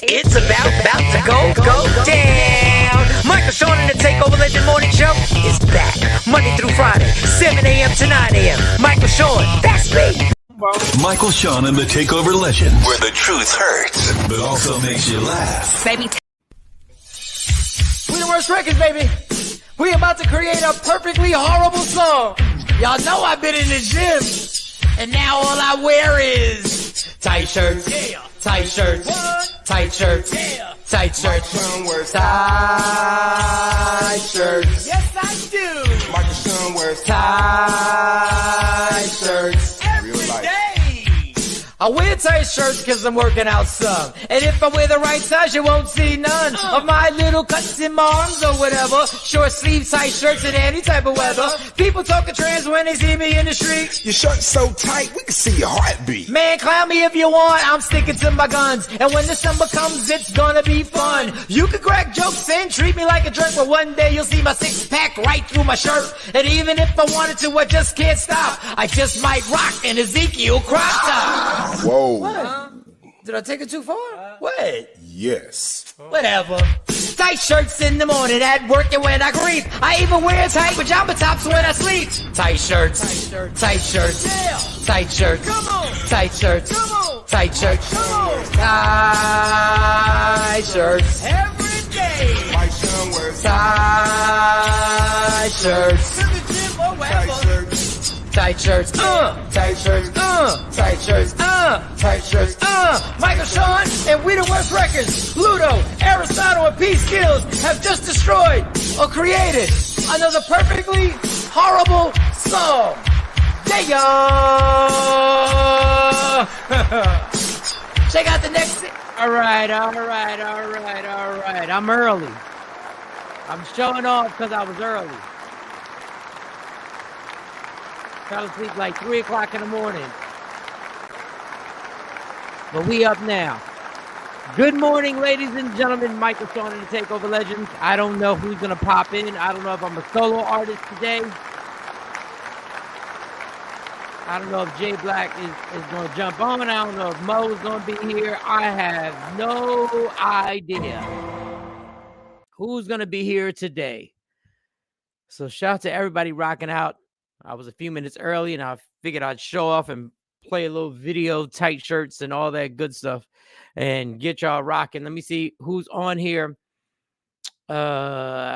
It's about to go down. Michael Shawn and the Takeover Legend Morning Show is back. Monday through Friday, 7 a.m. to 9 a.m. Michael Shawn, that's me. Michael Shawn and the Takeover Legend, where the truth hurts, but also makes you laugh. Baby. We the worst records, baby. We about to create a perfectly horrible song. Y'all know I've been in the gym, and now all I wear is tight shirts, tight shirts, tight shirts, tight shirts, tight shirts. Yes, I do. Michael Shawn wears Tight shirts. Every day. I wear tight shirts because I'm working out some. And if I wear the right size, you won't see none of my little cuts in my arms or whatever. Short sleeve tight shirts in any type of weather. People talking trans when they see me in the street. your shirt so tight we can see your heartbeat. Man, clown me if you want, I'm sticking to my guns. And when the summer comes, it's gonna be fun. You can crack jokes and treat me like a jerk, but one day you'll see my six-pack right through my shirt. And even if I wanted to, I just can't stop. I just might rock an Ezekiel crop top. Whoa. What? Did I take it too far? What? Yes. Whatever. Tight shirts in the morning at work and when I creep. I even wear tight pajama tops when I sleep. Tight shirts. Tight shirts. Tight shirts. Come on. Tight shirts. Come on. Tight shirts. Come on. Tight shirts. Every day. Mike Shawn wears Tight shirts. tight shirts. Tight shirts, tight shirts, tight shirts, tight shirts, Michael Shawn and We the Worst Records, Ludo, Aristotle, and P. Skills have just destroyed or created another perfectly horrible song. Yeah. Check out the next. All right. I'm early. I'm showing off because I was early. Fell asleep like 3 o'clock in the morning. But we up now. Good morning, ladies and gentlemen. Michael Shawn and the Takeover Legends. I don't know who's going to pop in. I don't know if I'm a solo artist today. I don't know if Jay Black is going to jump on. I don't know if Mo is going to be here. I have no idea who's going to be here today. So shout out to everybody rocking out. I was a few minutes early, and I figured I'd show off and play a little video, tight shirts, and all that good stuff, and get y'all rocking. Let me see who's on here. Let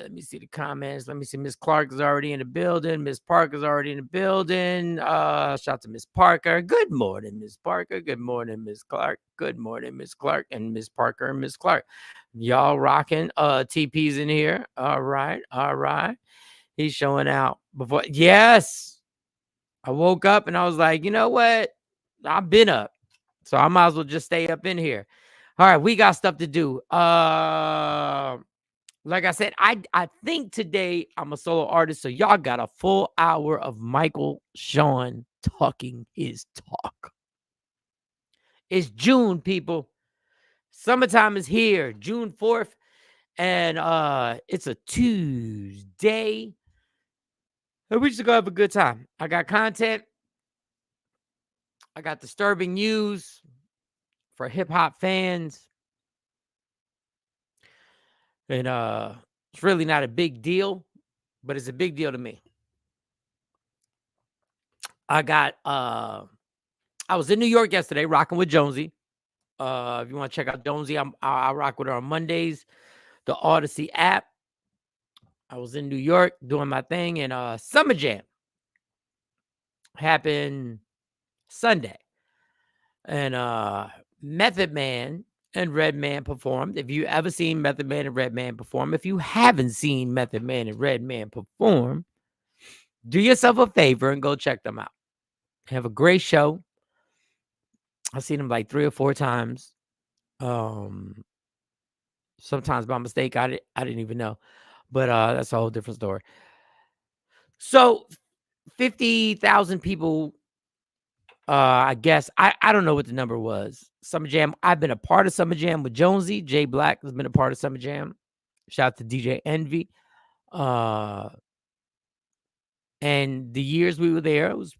me see the comments. Let me see. Miss Clark is already in the building. Miss Parker is already in the building. Shout out to Miss Parker. Good morning, Miss Parker. Good morning, Miss Clark. Good morning, Miss Clark and Miss Parker and Miss Clark. Y'all rocking. TP's in here. All right. He's showing out before. Yes. I woke up and I was like, you know what? I've been up. So I might as well just stay up in here. All right. We got stuff to do. Like I said, I think today I'm a solo artist. So y'all got a full hour of Michael Shawn talking his talk. It's June, people. Summertime is here. June 4th. And it's a Tuesday. And we just gonna have a good time. I got content. I got disturbing news for hip-hop fans. And it's really not a big deal, but it's a big deal to me. I was in New York yesterday rocking with Jonesy. If you want to check out Jonesy, I rock with her on Mondays. The Odyssey app. I was in New York doing my thing, and Summer Jam happened Sunday. And Method Man and REDMAN performed. If you ever seen Method Man and REDMAN perform, if you haven't seen Method Man and REDMAN perform, do yourself a favor and go check them out. They have a great show. I've seen them like 3 or 4 times. Sometimes by mistake, I didn't even know. But that's a whole different story. So 50,000 people, I guess. I don't know what the number was. Summer Jam. I've been a part of Summer Jam with Jonesy. Jay Black has been a part of Summer Jam. Shout out to DJ Envy. And the years we were there, it was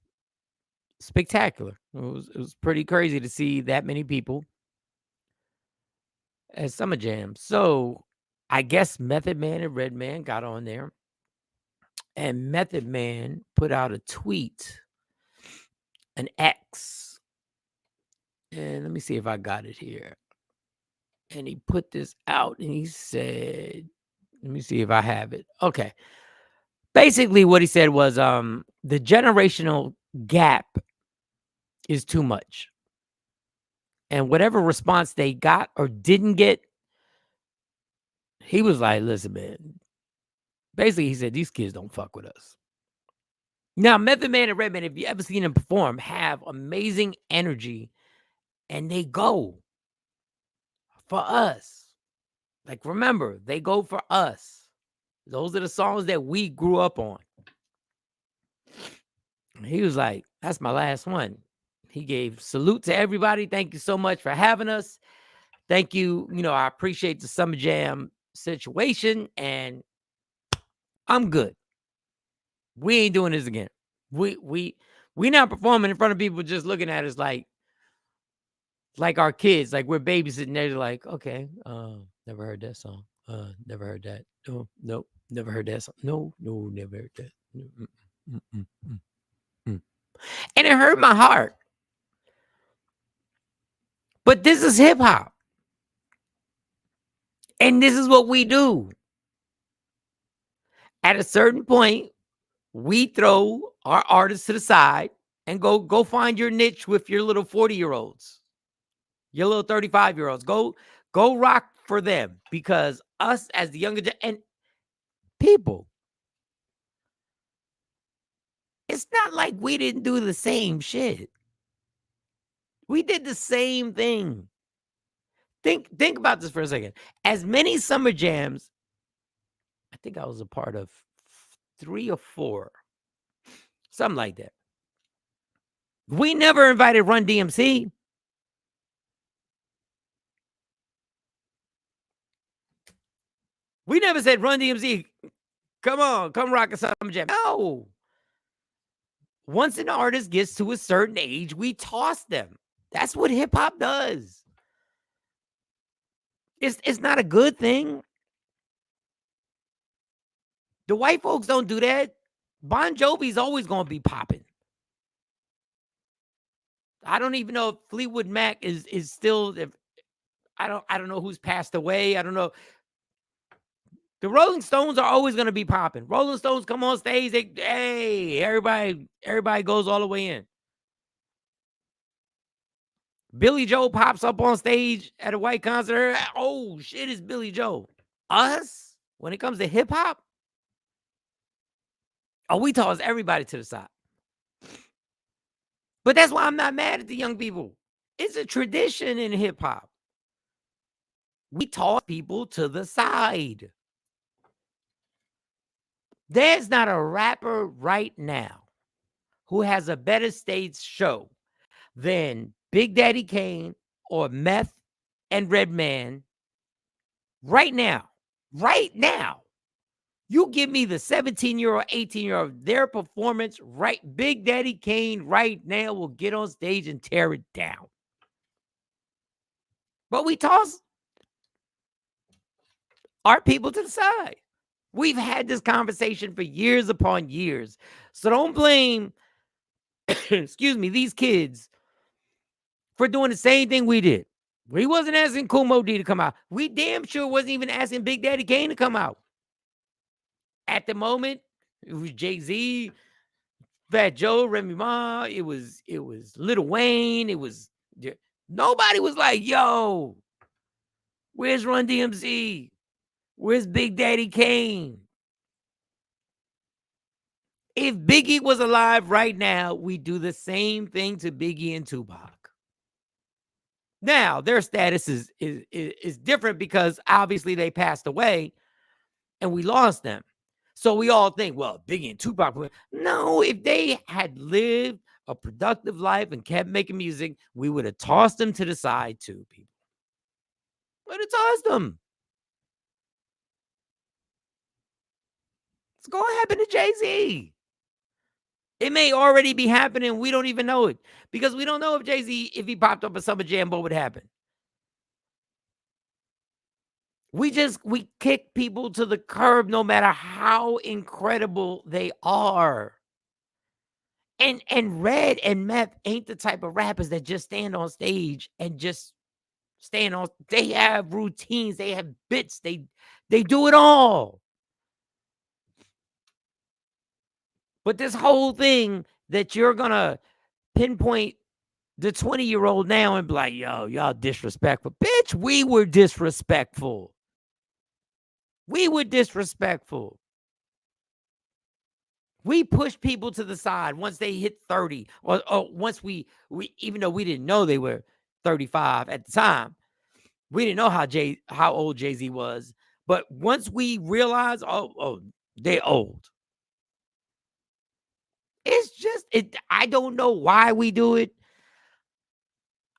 spectacular. It was pretty crazy to see that many people at Summer Jam. So I guess Method Man and Redman got on there, and Method Man put out a tweet, an X, and let me see if I got it here. And he put this out, and he said, let me see if I have it. Okay. Basically, what he said was, the generational gap is too much. And whatever response they got or didn't get, he was like, listen, man. Basically, he said, these kids don't fuck with us. Now, Method Man and Redman, if you ever seen them perform, have amazing energy, and they go for us. Like, remember, they go for us. Those are the songs that we grew up on. He was like, that's my last one. He gave salute to everybody. Thank you so much for having us. Thank you. You know, I appreciate the Summer Jam situation, and I'm good. We ain't doing this again. We not performing in front of people just looking at us like our kids, like we're babysitting there. They're like, okay, never heard that song. Never heard that. No, nope, never heard that song. No, never heard that. And it hurt my heart. But this is hip hop. And this is what we do. At a certain point, we throw our artists to the side and go find your niche with your little 40-year-olds, your little 35-year-olds. Go rock for them, because us as the younger and people, it's not like we didn't do the same shit. We did the same thing. Think about this for a second. As many Summer Jams, I think I was a part of 3 or 4, something like that. We never invited Run DMC. We never said, Run DMC, come on, come rock a Summer Jam. No. Once an artist gets to a certain age, we toss them. That's what hip hop does. It's not a good thing. The white folks don't do that. Bon Jovi's always going to be popping. I don't even know if Fleetwood Mac is still. I don't know who's passed away. I don't know. The Rolling Stones are always going to be popping. Rolling Stones come on stage. Hey, everybody goes all the way in. Billy Joe pops up on stage at a white concert. Oh, shit, it's Billy Joe. Us, when it comes to hip hop, we toss everybody to the side. But that's why I'm not mad at the young people. It's a tradition in hip hop. We toss people to the side. There's not a rapper right now who has a better stage show than Big Daddy Kane or Meth and Redman right now. Right now. You give me the 17-year-old, 18-year-old, their performance, right? Big Daddy Kane right now will get on stage and tear it down. But we toss our people to the side. We've had this conversation for years upon years. So don't blame, excuse me, these kids for doing the same thing we did. We wasn't asking Kumo D to come out. We damn sure wasn't even asking Big Daddy Kane to come out. At the moment, it was Jay-Z, Fat Joe, Remy Ma. It was Lil Wayne. It was nobody was like, yo, where's Run DMC? Where's Big Daddy Kane? If Biggie was alive right now, we do the same thing to Biggie and Tupac. Now, their status is different because obviously they passed away and we lost them. So we all think, well, Biggie and Tupac. No, if they had lived a productive life and kept making music, we would have tossed them to the side too, people. Would have tossed them. It's going to happen to Jay-Z. It may already be happening. We don't even know it because we don't know if Jay-Z, if he popped up at Summer Jam, what would happen. We kick people to the curb no matter how incredible they are. And Red and Meth ain't the type of rappers that just stand on stage and just stand on. They have routines, they have bits, they do it all. But this whole thing that you're gonna pinpoint the 20-year-old now and be like, yo, y'all disrespectful. Bitch, we were disrespectful. We were disrespectful. We pushed people to the side once they hit 30, or once we even though we didn't know they were 35 at the time, we didn't know how old Jay-Z was. But once we realized, they're old. It's just I don't know why we do it.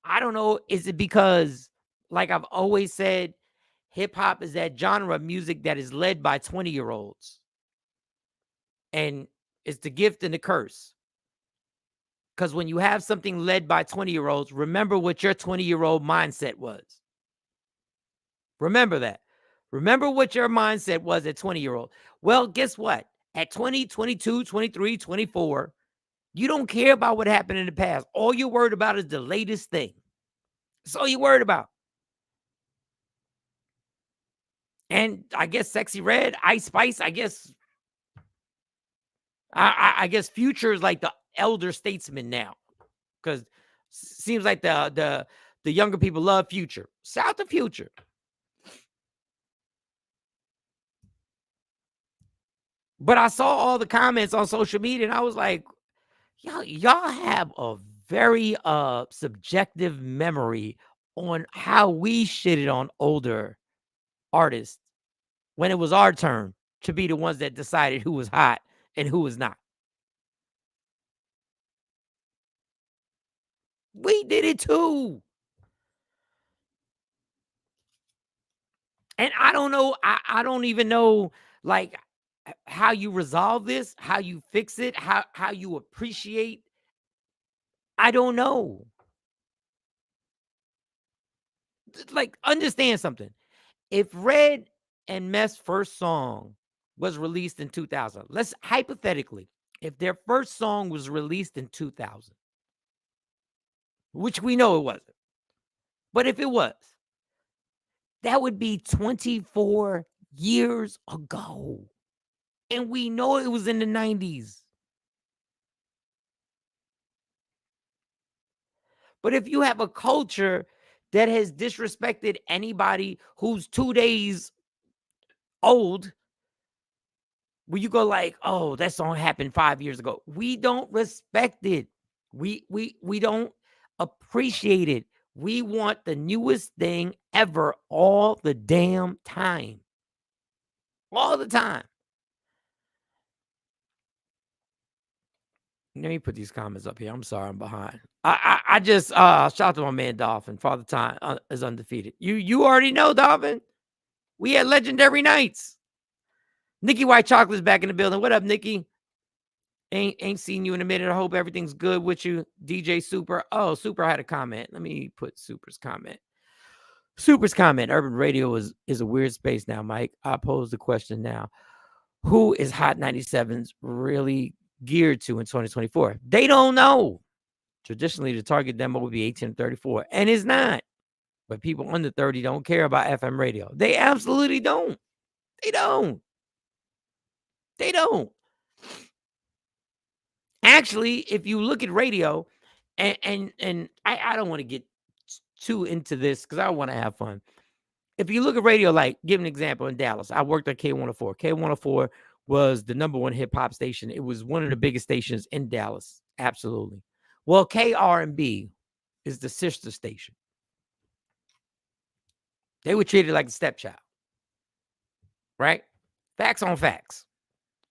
I don't know. Is it because, like I've always said, hip hop is that genre of music that is led by 20-year-olds. And it's the gift and the curse. Because when you have something led by 20-year-olds, remember what your 20-year-old mindset was. Remember that. Remember what your mindset was at 20-year-old. Well, guess what? At 20, 22, 23, 24, you don't care about what happened in the past. All you're worried about is the latest thing. That's all you're worried about. And I guess Sexy Red, Ice Spice, I guess Future is like the elder statesman now. Because seems like the younger people love Future. Shout to Future. But I saw all the comments on social media and I was like, y'all have a very subjective memory on how we shitted on older artists when it was our turn to be the ones that decided who was hot and who was not. We did it too. And I don't know, I don't even know like how you resolve this, how you fix it, how you appreciate. I don't know. Like, understand something. If Red and Meth's first song was released in 2000, let's hypothetically, if their first song was released in 2000, which we know it wasn't, but if it was, that would be 24 years ago. And we know it was in the 90s. But if you have a culture that has disrespected anybody who's 2 days old, where you go like, oh, that song happened 5 years ago. We don't respect it. We don't appreciate it. We want the newest thing ever all the damn time. All the time. Let me put these comments up here. I'm sorry, I'm behind. I just shout out to my man Dolphin. Father Time is undefeated. You already know, Dolphin. We had legendary nights. Nikki White Chocolate's back in the building. What up, Nikki? Ain't seen you in a minute. I hope everything's good with you. DJ Super. Oh, Super had a comment. Let me put Super's comment. Super's comment. Urban radio is a weird space now, Mike. I pose the question now. Who is Hot 97's really geared to in 2024? They don't know. Traditionally, the target demo would be 18 to 34, and it's not. But people under 30 don't care about FM radio. They absolutely don't. They don't. They don't. Actually, if you look at radio, and I don't want to get too into this because I want to have fun. If you look at radio, like, give an example in Dallas, I worked at K104. K104 was the #1 hip hop station. It was one of the biggest stations in Dallas. Absolutely. Well, KRMB is the sister station. They were treated like a stepchild. Right? Facts on facts.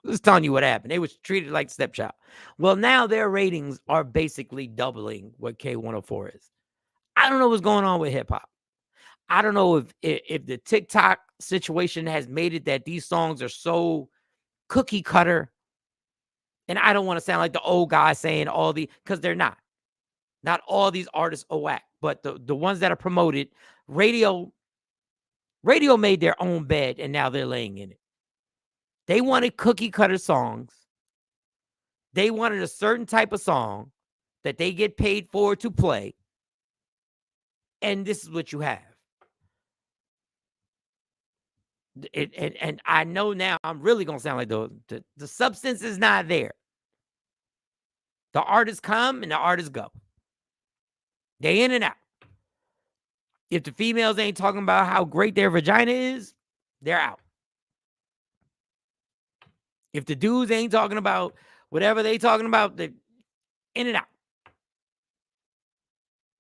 Just telling you what happened. They were treated like stepchild. Well, now their ratings are basically doubling what K104 is. I don't know what's going on with hip hop. I don't know if the TikTok situation has made it that these songs are so cookie cutter. And I don't want to sound like the old guy saying because they're not. Not all these artists are whack, but the ones that are promoted, radio Radio made their own bed, and now they're laying in it. They wanted cookie cutter songs. They wanted a certain type of song that they get paid for to play. And this is what you have. And I know now I'm really going to sound like the substance is not there. The artists come and the artists go. They in and out. If the females ain't talking about how great their vagina is, they're out. If the dudes ain't talking about whatever they talking about, they're in and out.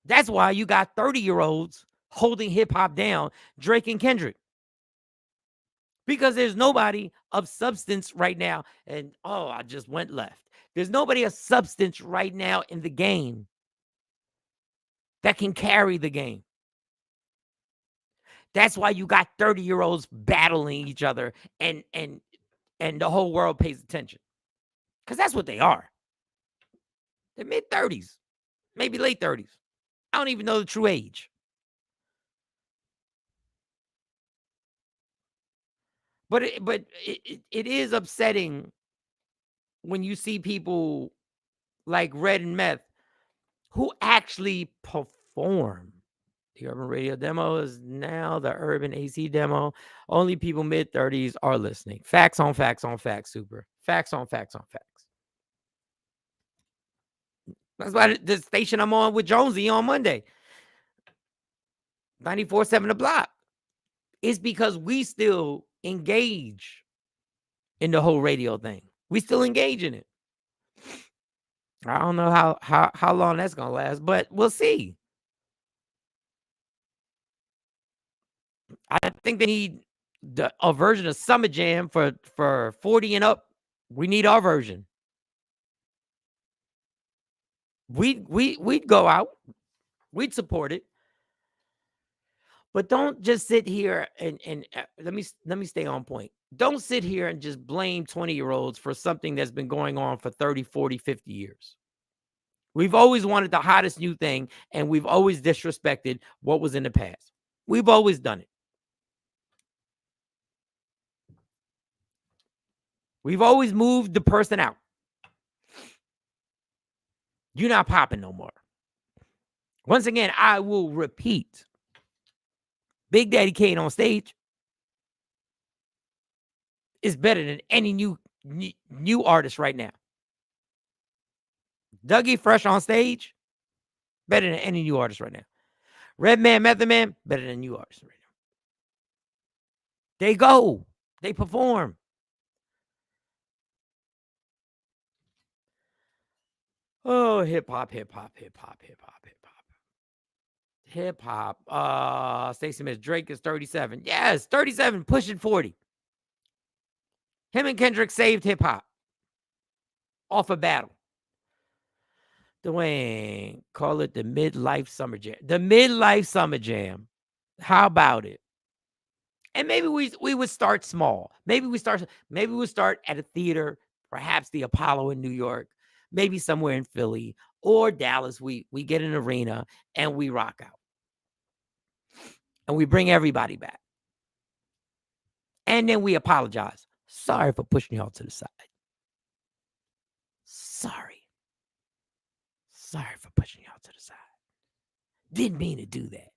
That's why you got 30-year-olds holding hip-hop down, Drake and Kendrick. Because there's nobody of substance right now. And, I just went left. There's nobody of substance right now in the game that can carry the game. That's why you got 30-year-olds battling each other and the whole world pays attention. Because that's what they are. They're mid-30s, maybe late 30s. I don't even know the true age. But it is upsetting when you see people like Red and Meth who actually perform. The Urban Radio demo is now the Urban AC demo. Only people mid-30s are listening. Facts on facts on facts, super. Facts on facts on facts. That's why the station I'm on with Jonesy on Monday, 94.7 The Block, is because we still engage in the whole radio thing. We still engage in it. I don't know how long that's going to last, but we'll see. I think they need a version of Summer Jam for 40 and up. We need our version. We'd go out. We'd support it. But don't just sit here and let me stay on point. Don't sit here and just blame 20-year-olds for something that's been going on for 30, 40, 50 years. We've always wanted the hottest new thing, and we've always disrespected what was in the past. We've always done it. We've always moved the person out. You're not popping no more. Once again, I will repeat. Big Daddy Kane on stage is better than any new artist right now. Dougie Fresh on stage, better than any new artist right now. Redman, Method Man, better than new artists right now. They go. They perform. Oh, hip-hop, hip-hop, hip-hop, hip-hop, hip-hop. Hip-hop. Stacey Smith, Drake is 37. Yes, 37, pushing 40. Him and Kendrick saved hip-hop off a battle. Dwayne, call it the midlife summer jam. The midlife summer jam. How about it? And maybe we would start small. Maybe we'll start at a theater, perhaps the Apollo in New York, maybe somewhere in Philly or Dallas. We get an arena and we rock out. And we bring everybody back. And then we apologize. Sorry for pushing y'all to the side. Sorry for pushing y'all to the side. Didn't mean to do that.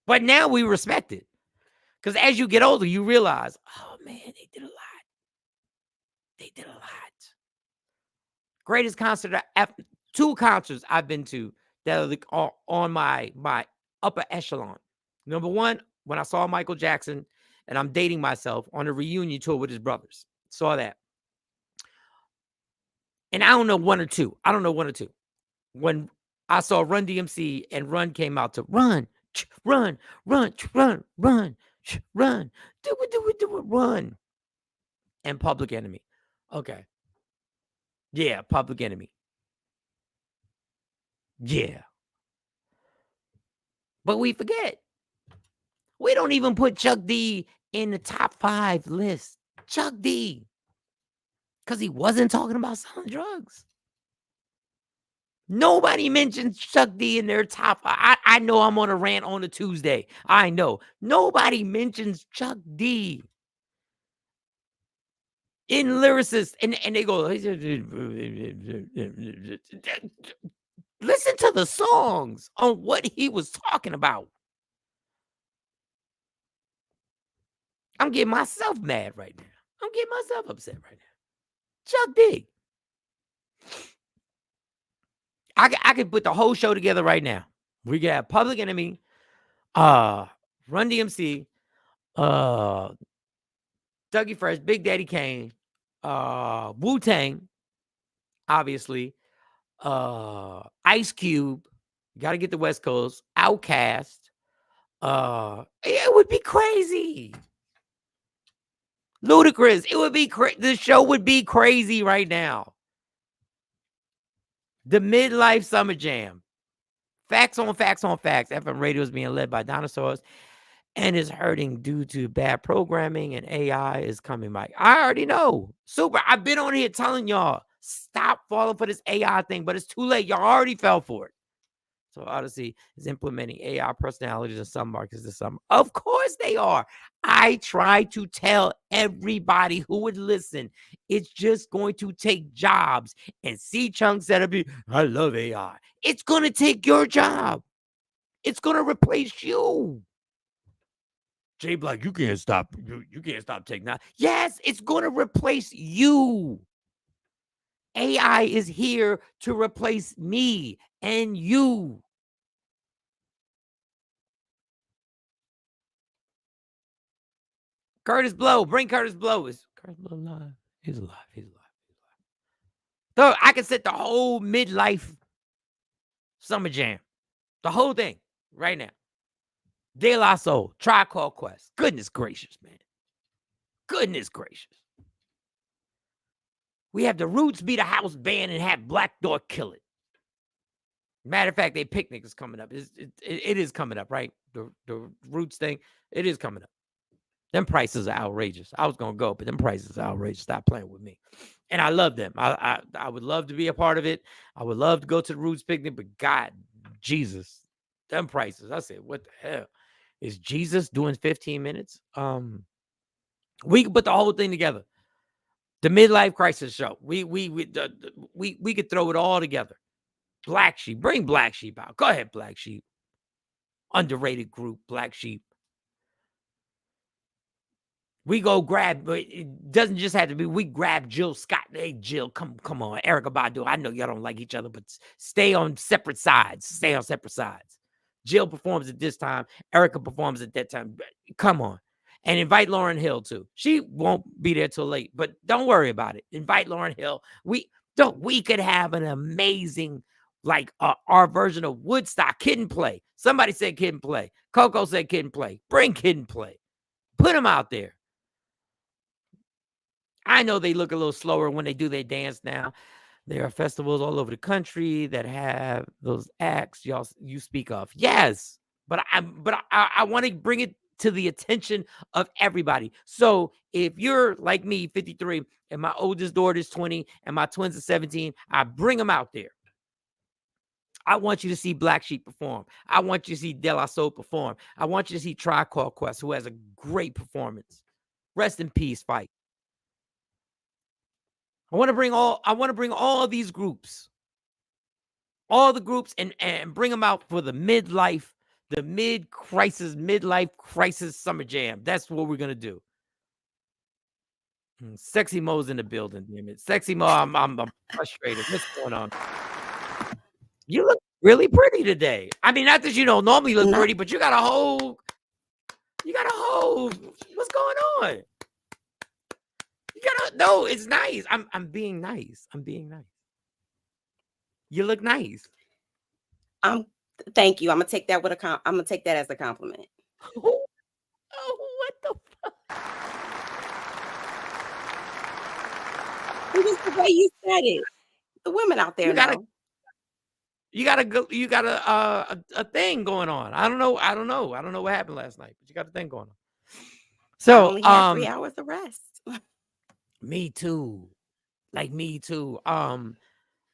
But now we respect it. Because as you get older, you realize, oh man, they did a lot. They did a lot. Greatest concert, two concerts I've been to that are on my upper echelon. Number one, when I saw Michael Jackson, and I'm dating myself, on a reunion tour with his brothers. Saw that. And I don't know one or two. When I saw Run DMC and Run came out to run, run, run, run, run, run, do it, run. And Public Enemy. Okay. Yeah, Public Enemy. Yeah. But we forget. We don't even put Chuck D in the top 5 list. Chuck D. Because he wasn't talking about selling drugs. Nobody mentions Chuck D in their top. I know I'm on a rant on a Tuesday. I know. Nobody mentions Chuck D in lyricists. And they go, listen to the songs on what he was talking about. I'm getting myself mad right now. I'm getting myself upset right now. Chuck D. I could put the whole show together right now. We got Public Enemy, Run DMC, Dougie Fresh, Big Daddy Kane, Wu-Tang, obviously, Ice Cube, got to get the West Coast, Outkast. It would be crazy. Ludacris, it would be the show would be crazy right now. The Midlife Summer Jam. Facts on facts on facts. FM radio is being led by dinosaurs and is hurting due to bad programming, and AI is coming back. I already know. Super. I've been on here telling y'all, stop falling for this AI thing, but it's too late. Y'all already fell for it. So Odyssey is implementing AI personalities in some markets this summer. Of course they are. I try to tell everybody who would listen, it's just going to take jobs. And C Chunk said, I love AI. It's going to take your job. It's going to replace you. Jay Black, you can't stop. You can't stop technology. Yes, it's going to replace you. AI is here to replace me and you. Curtis Blow, bring Curtis Blow. Is Curtis Blow alive? He's alive. He's alive. So I can set the whole midlife summer jam, the whole thing right now. De La Soul, Tribe Called Quest. Goodness gracious, man. Goodness gracious. We have the Roots beat a house band and have Black Door kill it. Matter of fact, their picnic is coming up. It is coming up, right? The Roots thing, it is coming up. Them prices are outrageous. I was going to go, but them prices are outrageous. Stop playing with me. And I love them. I would love to be a part of it. I would love to go to the Roots picnic, but God, Jesus, them prices. I said, what the hell? Is Jesus doing 15 minutes? We can put the whole thing together. The midlife crisis show. We could throw it all together. Black Sheep. Bring Black Sheep out. Go ahead, Black Sheep. Underrated group, Black Sheep. We go grab, but it doesn't just have to be, we grab Jill Scott. Hey, Jill, come on. Erykah Badu. I know y'all don't like each other, but stay on separate sides. Stay on separate sides. Jill performs at this time. Erykah performs at that time. Come on. And invite Lauryn Hill, too. She won't be there till late, but don't worry about it. Invite Lauryn Hill. We could have an amazing, like our version of Woodstock, Kid and Play. Somebody said Kid and Play. Coco said Kid and Play. Bring Kid and Play. Put them out there. I know they look a little slower when they do their dance now. There are festivals all over the country that have those acts you speak of. Yes, but I want to bring it to the attention of everybody. So if you're like me, 53, and my oldest daughter is 20, and my twins are 17, I bring them out there. I want you to see Black Sheep perform. I want you to see De La Soul perform. I want you to see Tribe Called Quest, who has a great performance. Rest in peace, Fight. I want to bring all these groups, all the groups, and bring them out for the midlife crisis summer jam. That's what we're gonna do. Sexy Mo's in the building. Damn it, Sexy Mo. I'm frustrated. What's going on? You look really pretty today. I mean, not that you don't normally look pretty, but you got a whole. What's going on? No, it's nice. I'm being nice. You look nice. Thank you. I'm gonna take that as a compliment. Oh, what the fuck? It was the way you said it. The women out there know. You got a thing going on. I don't know what happened last night, but you got a thing going on. So I only had 3 hours of rest. Me too. Like me too.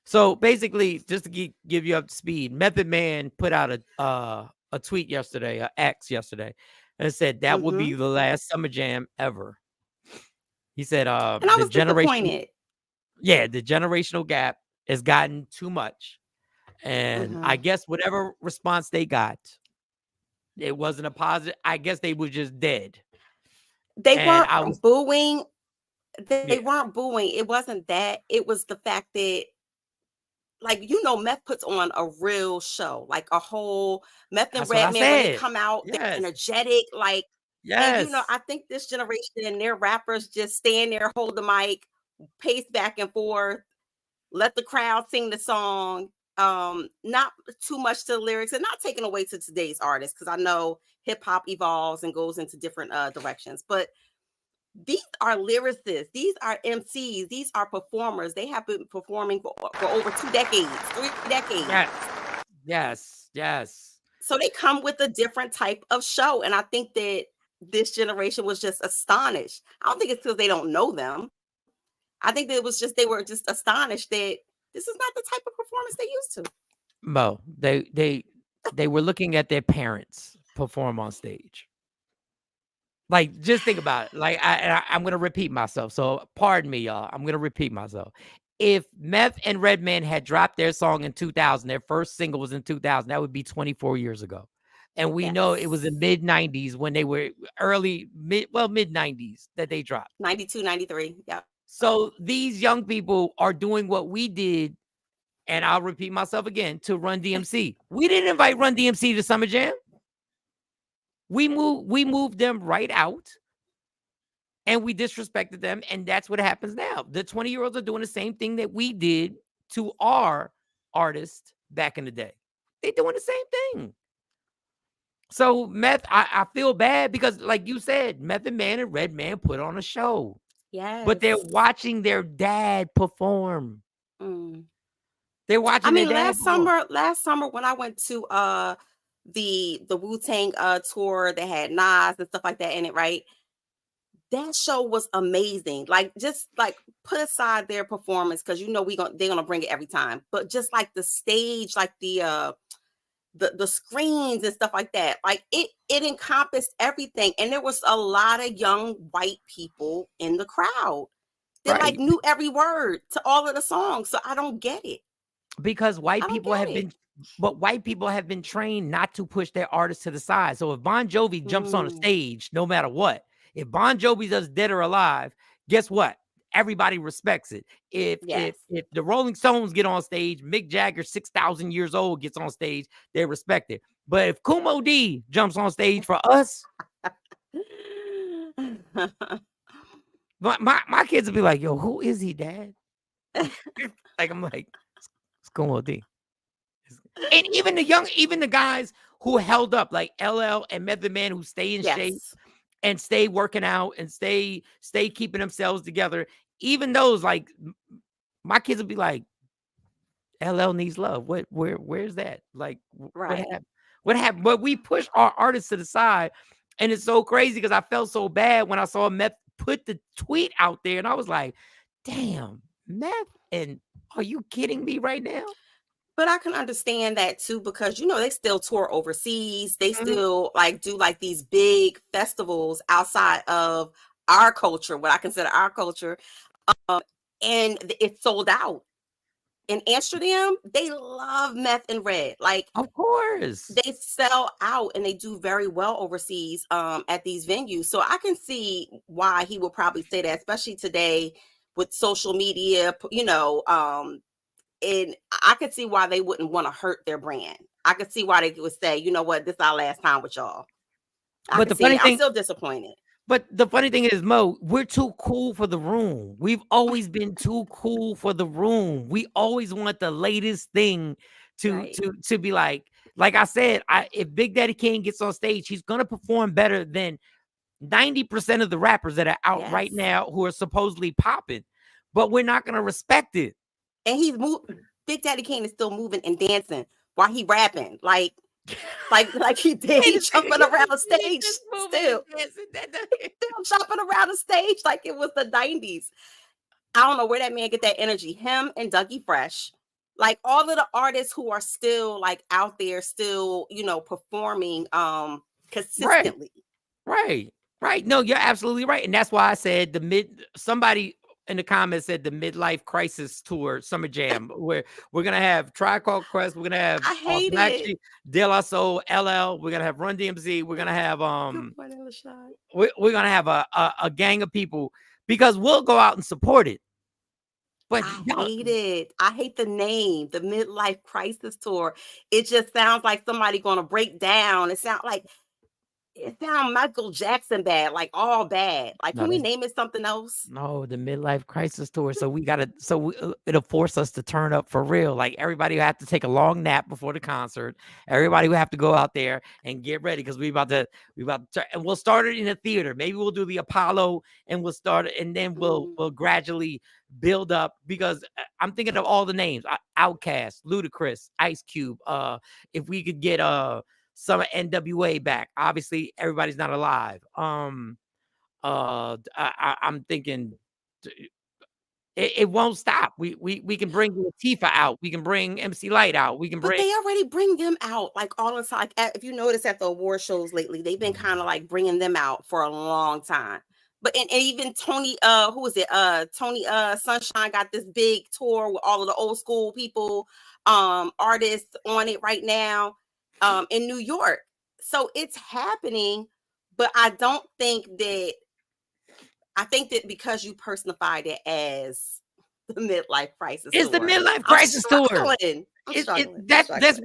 So basically, just to give you up to speed, Method Man put out a tweet yesterday, a X yesterday, and it said that would be the last Summer Jam ever. He said, And I the was generation, disappointed. the generational gap has gotten too much. And I guess whatever response they got, it wasn't a positive. I guess they were just dead. They And weren't I was, booing. yeah, They weren't booing. It wasn't that. It was the fact that, like, Meth puts on a real show, like a whole Meth and that's what I Redman when they said. come out, they're Yes. energetic, like, and Yes. I think this generation, their rappers just stand there, hold the mic, pace back and forth, let the crowd sing the song. Not too much to the lyrics, and not taking away to today's artists, because I know hip hop evolves and goes into different directions, but these are lyricists, these are MCs, these are performers. They have been performing for over 2 decades, 3 decades. Yes. So they come with a different type of show. And I think that this generation was just astonished. I don't think it's because they don't know them. I think that it was just they were just astonished that this is not the type of performance they used to. Mo, they were looking at their parents perform on stage. Like, just think about it. Like, I'm gonna repeat myself. So pardon me, y'all. I'm gonna repeat myself. If Meth and Redman had dropped their song in 2000, their first single was in 2000, that would be 24 years ago. And we know it was in mid 90s when they were mid 90s that they dropped. 92, 93. Yeah. So these young people are doing what we did, and I'll repeat myself again, to Run DMC. We didn't invite Run DMC to Summer Jam. We moved them right out, and we disrespected them, and that's what happens now. The 20-year-olds are doing the same thing that we did to our artists back in the day. They're doing the same thing. So Meth, I feel bad because, like you said, Method Man and Redman put on a show. Yes. But they're watching their dad perform. They're watching. I mean, last summer when I went to the Wu-Tang tour, they had Nas and stuff like that in it, right? That show was amazing. Like, just like put aside their performance, because they're gonna bring it every time. But just like the stage, like the screens and stuff like that, like it encompassed everything. And there was a lot of young white people in the crowd that like knew every word to all of the songs. So I don't get it. Because white people have been trained not to push their artists to the side. So if Bon Jovi jumps on a stage, no matter what, if Bon Jovi does Dead or Alive, guess what? Everybody respects it. If the Rolling Stones get on stage, Mick Jagger, 6,000 years old, gets on stage, they respect it. But if Kumo D jumps on stage for us, my kids will be like, "Yo, who is he, Dad?" Like, I'm like, it's Kumo D. And even the guys who held up, like LL and Method Man, who stay in shape and stay working out and stay keeping themselves together. Even those, like, my kids will be like, LL needs love. Where's that? Like, what happened? What happened? But we push our artists to the side, and it's so crazy because I felt so bad when I saw Meth put the tweet out there, and I was like, damn, Meth, and are you kidding me right now? But I can understand that too, because they still tour overseas. They still like do like these big festivals outside of our culture, what I consider our culture, and it's sold out. In Amsterdam, they love Meth and Red. Like, of course, they sell out and they do very well overseas at these venues. So I can see why he will probably say that, especially today with social media, and I could see why they wouldn't want to hurt their brand. I could see why they would say, you know what, this is our last time with y'all. I'm still disappointed. But the funny thing is, Mo, we're too cool for the room. We've always been too cool for the room. We always want the latest thing to be like I said, if Big Daddy Kane gets on stage, he's gonna perform better than 90% of the rappers that are out right now who are supposedly popping. But we're not gonna respect it. And Big Daddy Kane is still moving and dancing while he rapping, like he did. He's jumping around the stage still. Still jumping around the stage like it was the 90s. I don't know where that man get that energy. Him and Dougie Fresh. like all of the artists who are still like out there, still, you know, performing Right. consistently. Right. No, you're absolutely right. And that's why I said somebody in the comments said the midlife crisis tour summer jam, where we're gonna have Tribe Called Quest, we're gonna have I hate Black it. Sheep, De La Soul, LL, we're gonna have Run DMC, we're gonna have Good morning, LaShawn. we're gonna have a gang of people because we'll go out and support it. But I y'all, hate it. I hate the name, the midlife crisis tour. It just sounds like somebody gonna break down. It sounds Michael Jackson bad, like all bad. Like, no, can we that's name it something else? no, the midlife crisis tour. So it'll force us to turn up for real. Like everybody will have to take a long nap before the concert. Everybody will have to go out there and get ready because we about to and we'll start it in a theater. Maybe we'll do the Apollo and we'll start it, and then we'll gradually build up because I'm thinking of all the names: Outkast, Ludacris, Ice Cube. If we could get some NWA back, obviously everybody's not alive. I'm thinking it won't stop. We can bring Latifah out. We can bring MC Light out. We can But bring. they already bring them out like all the time. Like, if you notice at the award shows lately, they've been kind of like bringing them out for a long time. But and even Tony, who is it? Tony Sunshine got this big tour with all of the old school people, artists on it right now, in New York. So it's happening, but I think that because you personified it as the midlife crisis It's the tour, midlife crisis tour. I'm struggling. That's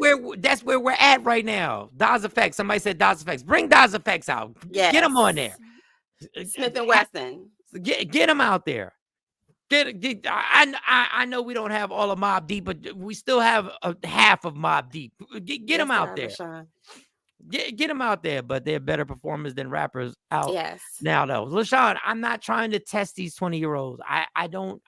where we're at right now. Daz Effects. Somebody said Daz Effects. Bring Daz Effects out. Yes. Get them on there. Smith and Wesson. Get them out there. I know we don't have all of Mobb Deep, but we still have half of Mobb Deep. Get them out there. Get them out there, but they're better performers than rappers out now, though. LaShawn, I'm not trying to test these 20-year-olds. I don't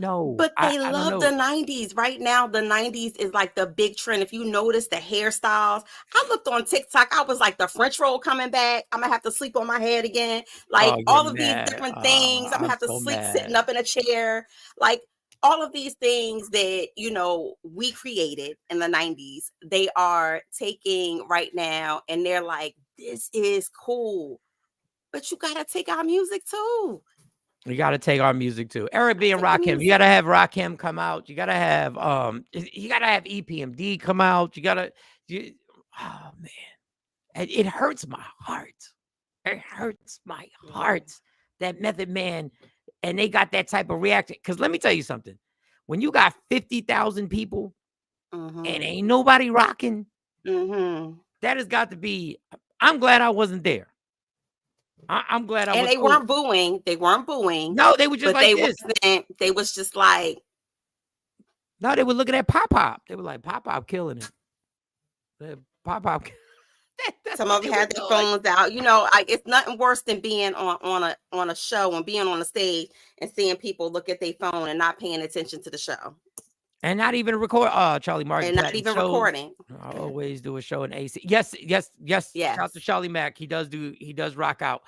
know. But they love the 90s. Right now, the 90s is like the big trend. If you notice the hairstyles, I looked on TikTok. I was like, the French roll coming back. I'm going to have to sleep on my head again. Like all of these different things. I'm going to have to sleep sitting up in a chair. Like all of these things that, you know, we created in the 90s, they are taking right now and they're like, this is cool. But you got to take our music too. You got to take our music too. Eric B and Rakim. You got to have Rakim come out. You got to have EPMD come out. Oh man. It hurts my heart. It hurts my heart that Method Man and they got that type of reaction. Because let me tell you something. When you got 50,000 people and ain't nobody rocking, that has got to be. I'm glad I wasn't there. I'm glad I was. And they weren't booing. They weren't booing. No, they were just like this. They was just like. No, they were looking at Pop. They were like, Pop killing it. Pop. Some of them had their phones out. You know, it's nothing worse than being on a show and being on a stage and seeing people look at their phone and not paying attention to the show. And not even record. Charlie Martin. And not even recording. I always do a show in AC. Yes. Shout out to Charlie Mack. He does rock out.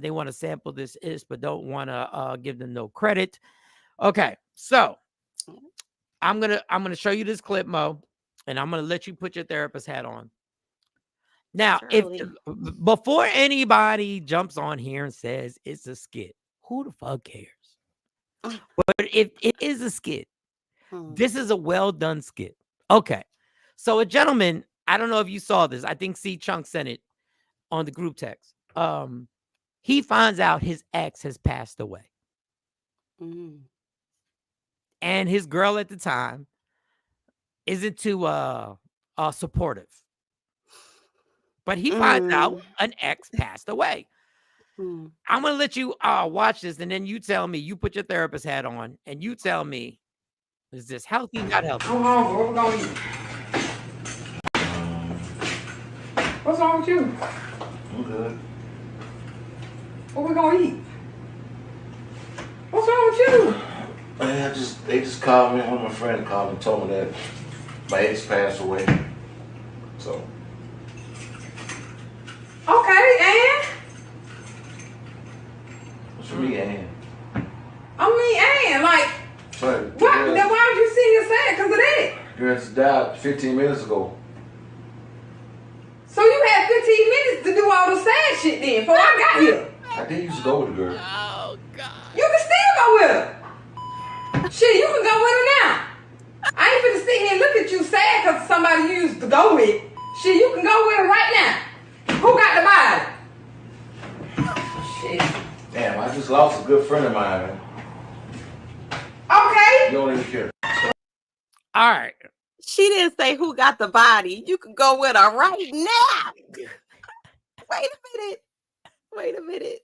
They want to sample this but don't want to give them no credit. Okay, so I'm gonna show you this clip, Mo, and I'm gonna let you put your therapist hat on. Now, before anybody jumps on here and says it's a skit, who the fuck cares? But if it is a skit, this is a well done skit. Okay, so a gentleman, I don't know if you saw this. I think C Chunk sent it on the group text. He finds out his ex has passed away, and his girl at the time isn't too supportive. But he finds out an ex passed away. I'm going to let you watch this, and then you tell me, you put your therapist hat on, and you tell me, is this healthy, not healthy? I'm hungry. What we going to eat? What's wrong with you? I'm good. What we going to eat? What's wrong with you? Man, they just called me. One of my friends called and told me that my ex passed away. So. Okay, and? What's for me, Ann? I mean, and like, Sorry. What? Then why was you sitting here sad because of that? Girl just died 15 minutes ago. So you had 15 minutes to do all the sad shit then before I got here. I did used to go with the girl. Oh God. You can still go with her. Shit, you can go with her now. I ain't finna sit here and look at you sad because somebody you used to go with. Shit, you can go with her right now. Who got the body? Shit. Damn, I just lost a good friend of mine, man. Okay. You don't even care. All right. She didn't say who got the body. You can go with her right now. Wait a minute.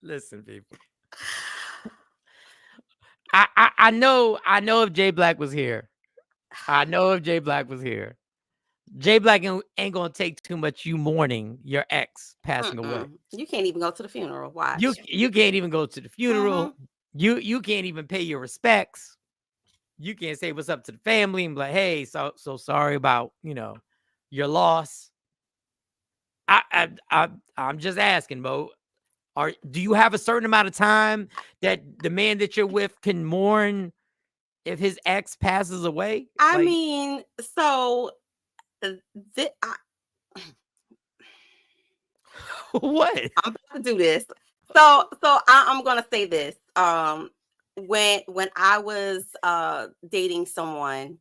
Listen, people. I know if Jay Black was here. Jay Black ain't gonna take too much you mourning your ex passing away. You can't even go to the funeral. Watch. You can't even go to the funeral. You can't even pay your respects. You can't say what's up to the family and be like, hey, so sorry about, your loss. I'm just asking, Mo. Do you have a certain amount of time that the man that you're with can mourn if his ex passes away? I mean, so what? I'm about to do this. So I'm gonna say this. When I was dating someone,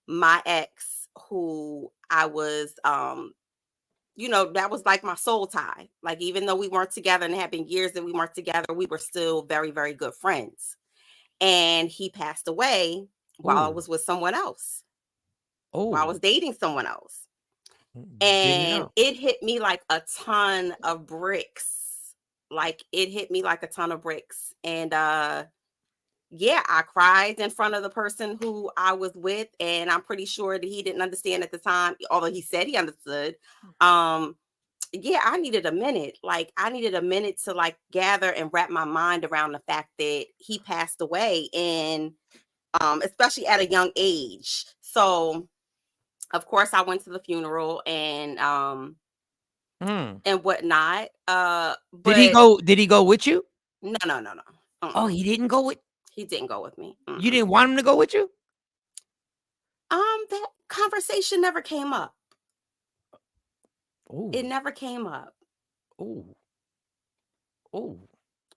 my ex, who I was that was like my soul tie. Like, even though we weren't together and it had been years that we weren't together, we were still very, very good friends. And he passed away while I was with someone else. While I was dating someone else. And it hit me like a ton of bricks. And yeah, I cried in front of the person who I was with, and I'm pretty sure that he didn't understand at the time, although he said he understood. Yeah, I needed a minute. Like, I needed a minute to like gather and wrap my mind around the fact that he passed away, and especially at a young age. So of course I went to the funeral and whatnot. But Did he go with you? No. Oh, he didn't go with He didn't go with me. You didn't want him to go with you? That conversation never came up. Ooh. It never came up. Oh.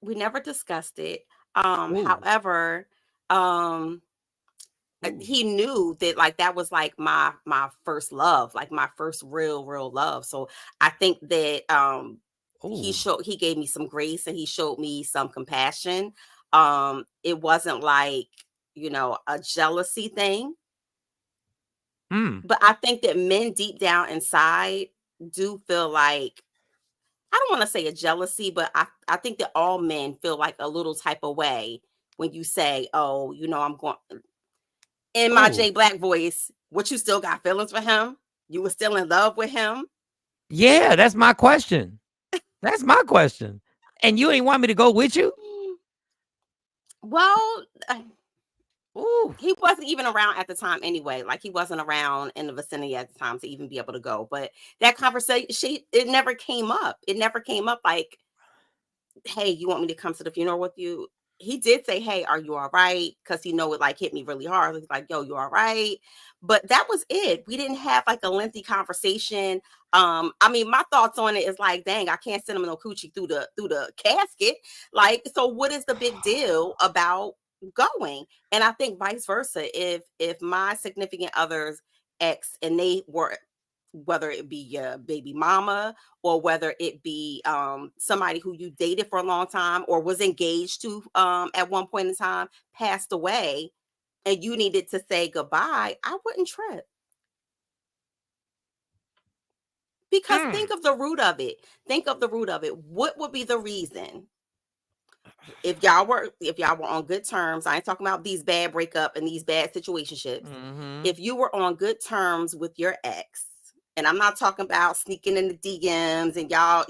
We never discussed it. However, he knew that like that was like my first love, like my first real love. So I think that he gave me some grace and he showed me some compassion. It wasn't like, a jealousy thing. But I think that men deep down inside do feel like, I don't want to say a jealousy, but I think that all men feel like a little type of way when you say, oh, I'm going, in my Jay Black voice, what, you still got feelings for him? You were still in love with him? Yeah, that's my question. And you ain't want me to go with you? Well, he wasn't even around at the time anyway. Like, he wasn't around in the vicinity at the time to even be able to go. But that conversation, it never came up. It never came up like, hey, you want me to come to the funeral with you? He did say, hey, are you all right? Because it like hit me really hard. He's like, yo, you all right? But that was it. We didn't have like a lengthy conversation. I mean, my thoughts on it is like, dang, I can't send him no coochie through the casket. Like, so what is the big deal about going? And I think vice versa. If my significant other's ex, and they were, whether it be your baby mama or whether it be somebody who you dated for a long time or was engaged to at one point in time, passed away, and you needed to say goodbye, I wouldn't trip. Because think of the root of it. What would be the reason? If y'all were on good terms, I ain't talking about these bad breakup and these bad situationships. If you were on good terms with your ex, and I'm not talking about sneaking in the DMs and y'all,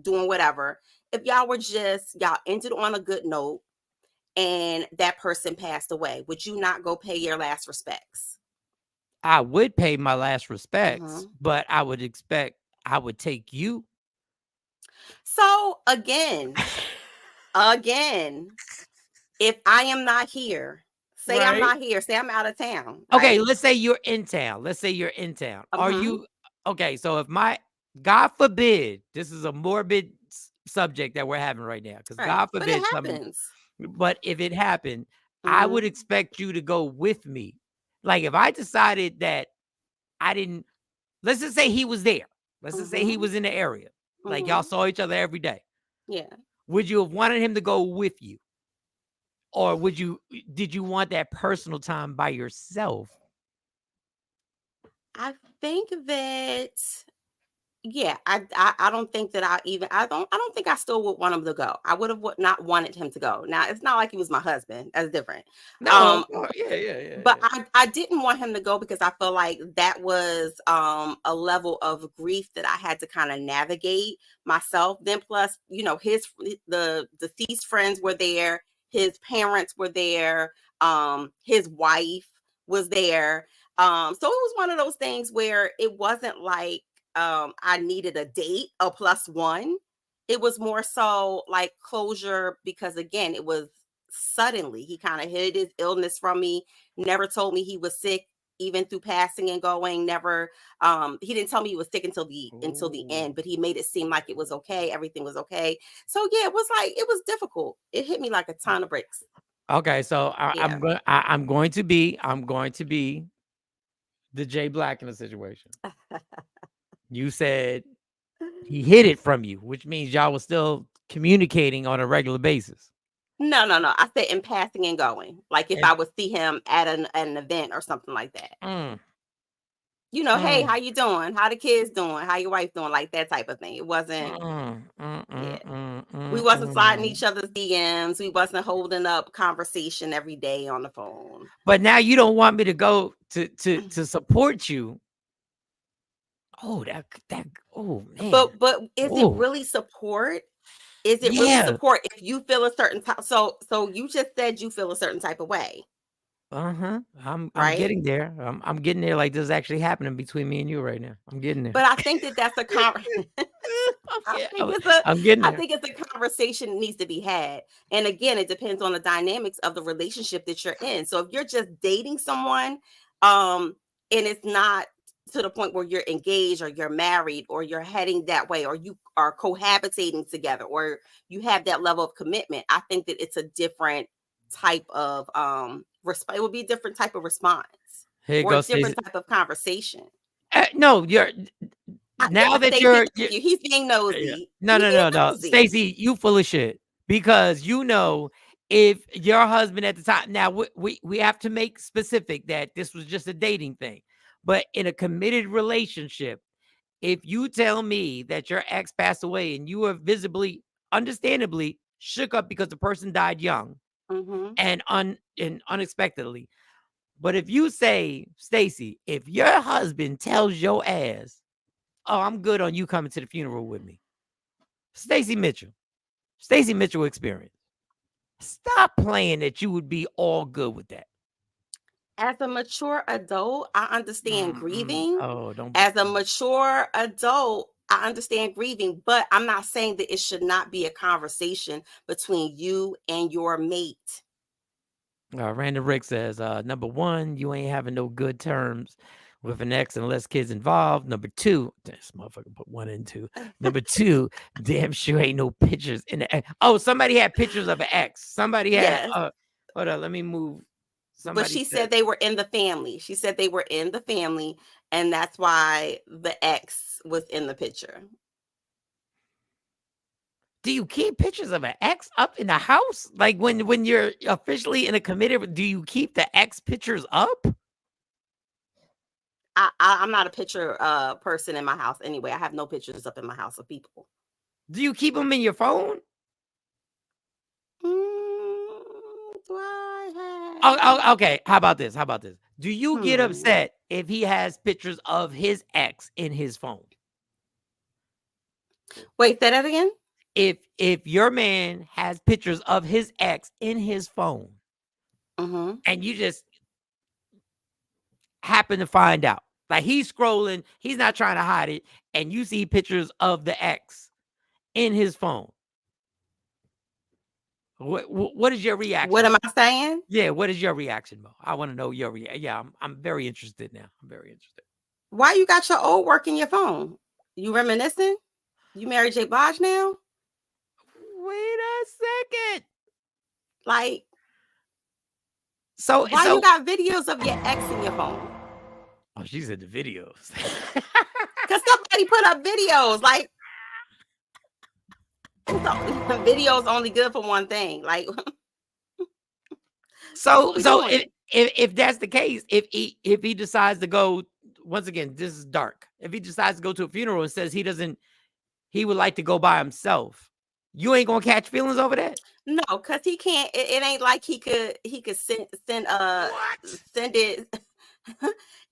doing whatever. If y'all ended on a good note and that person passed away, would you not go pay your last respects? I would pay my last respects, but I would take you. So again, if I am not here, say I'm Right. not here, say I'm out of town. Okay, Right? let's say you're in town. Let's say you're in town. Are Mhm. you okay? So if God forbid, this is a morbid subject that we're having right now, because Right. God But it forbid something. happens. But if it happened, I would Mhm. expect you to go with me. Like if I decided that I didn't, let's just say he was there. Let's just say he Mhm. was in the area. Like y'all Mhm. saw each other every day. Yeah. Would you have wanted him to go with you? Or did you want that personal time by yourself? I think that yeah, I don't think that I don't think I still would want him to go. I would have not wanted him to go. Now it's not like he was my husband. That's different. No, Um, of course. Yeah. but I didn't want him to go because I feel like that was a level of grief that I had to kind of navigate myself. Then plus, the deceased friends were there, his parents were there, his wife was there. So it was one of those things where it wasn't like I needed a date, a plus one. It was more so like closure because again, it was suddenly he kind of hid his illness from me, never told me he was sick, even through passing and going, never he didn't tell me he was sick until the end, but he made it seem like it was okay, everything was okay. So yeah, it was difficult. It hit me like a ton of bricks. Okay, so Yeah. I'm going to be the Jay Black in the situation. You said he hid it from you, which means y'all was still communicating on a regular basis. No. I said in passing and going. Like if And I would see him at an event or something like that. mm, Hey, mm, how you doing? How the kids doing? How your wife doing? Like that type of thing. It wasn't, yeah. We wasn't sliding each other's DMs. We wasn't holding up conversation every day on the phone. But now you don't want me to go to support you. Oh, oh man. But is it Oh, really support? Is it really yeah. support if you feel a certain type? So you just said you feel a certain type of way, Uh-huh. I'm right? getting there. I'm getting there. Like this is actually happening between me and you right now. I'm getting there. But I think that's a I'm getting I there. think it's a conversation that needs to be had. And again, it depends on the dynamics of the relationship that you're in. So if you're just dating someone, and it's not to the point where you're engaged or you're married or you're heading that way or you are cohabitating together or you have that level of commitment, I think that it's a different type of it would be a different type of response Here you or a go, Stacey. different type of conversation. No, you're now Yeah, that Stacey, you're thank you. He's being yeah. nosy. No, He's no, being no, no. nosy. Stacey, you full of shit. Because if your husband at the time, now we have to make specific that this was just a dating thing. But in a committed relationship, if you tell me that your ex passed away and you were visibly, understandably shook up because the person died young Mm-hmm. and unexpectedly. But if you say, Stacey, if your husband tells your ass, oh, I'm good on you coming to the funeral with me. Stacey Mitchell experience. Stop playing that you would be all good with that. As a mature adult, I understand grieving. Oh, don't. As a mature adult, I understand grieving, but I'm not saying that it should not be a conversation between you and your mate. Random Rick says, number one, you ain't having no good terms with an ex unless kids involved. Number two, this motherfucker put one and two. Number two, damn sure ain't no pictures in the ex. Oh, somebody had pictures of an ex. Somebody had, Yes. hold on, let me move. But she said they were in the family. She said they were in the family, and that's why the ex was in the picture. Do you keep pictures of an ex up in the house? Like when you're officially in a committed, do you keep the ex pictures up? I'm not a picture person in my house anyway. I have no pictures up in my house of people. Do you keep them in your phone? Do I have? Oh, okay. How about this? Do you get Hmm. upset if he has pictures of his ex in his phone? Wait, say that again? If your man has pictures of his ex in his phone, Mm-hmm. and you just happen to find out, like he's scrolling, he's not trying to hide it, and you see pictures of the ex in his phone, What is your reaction? What am I saying? Yeah, what is your reaction, Mo? I want to know your reaction. Yeah, I'm very interested now. I'm very interested. Why you got your old work in your phone? You reminiscing? You Mary J. Blige now? Wait a second. Like, So why you got videos of your ex in your phone? Oh, she said the videos. Because somebody put up videos. Like, videos only good for one thing. Like, so what we doing? if that's the case, if he decides to go, once again, this is dark. If he decides to go to a funeral and says he would like to go by himself, you ain't gonna catch feelings over that? No, because he can't. It ain't like he could send it.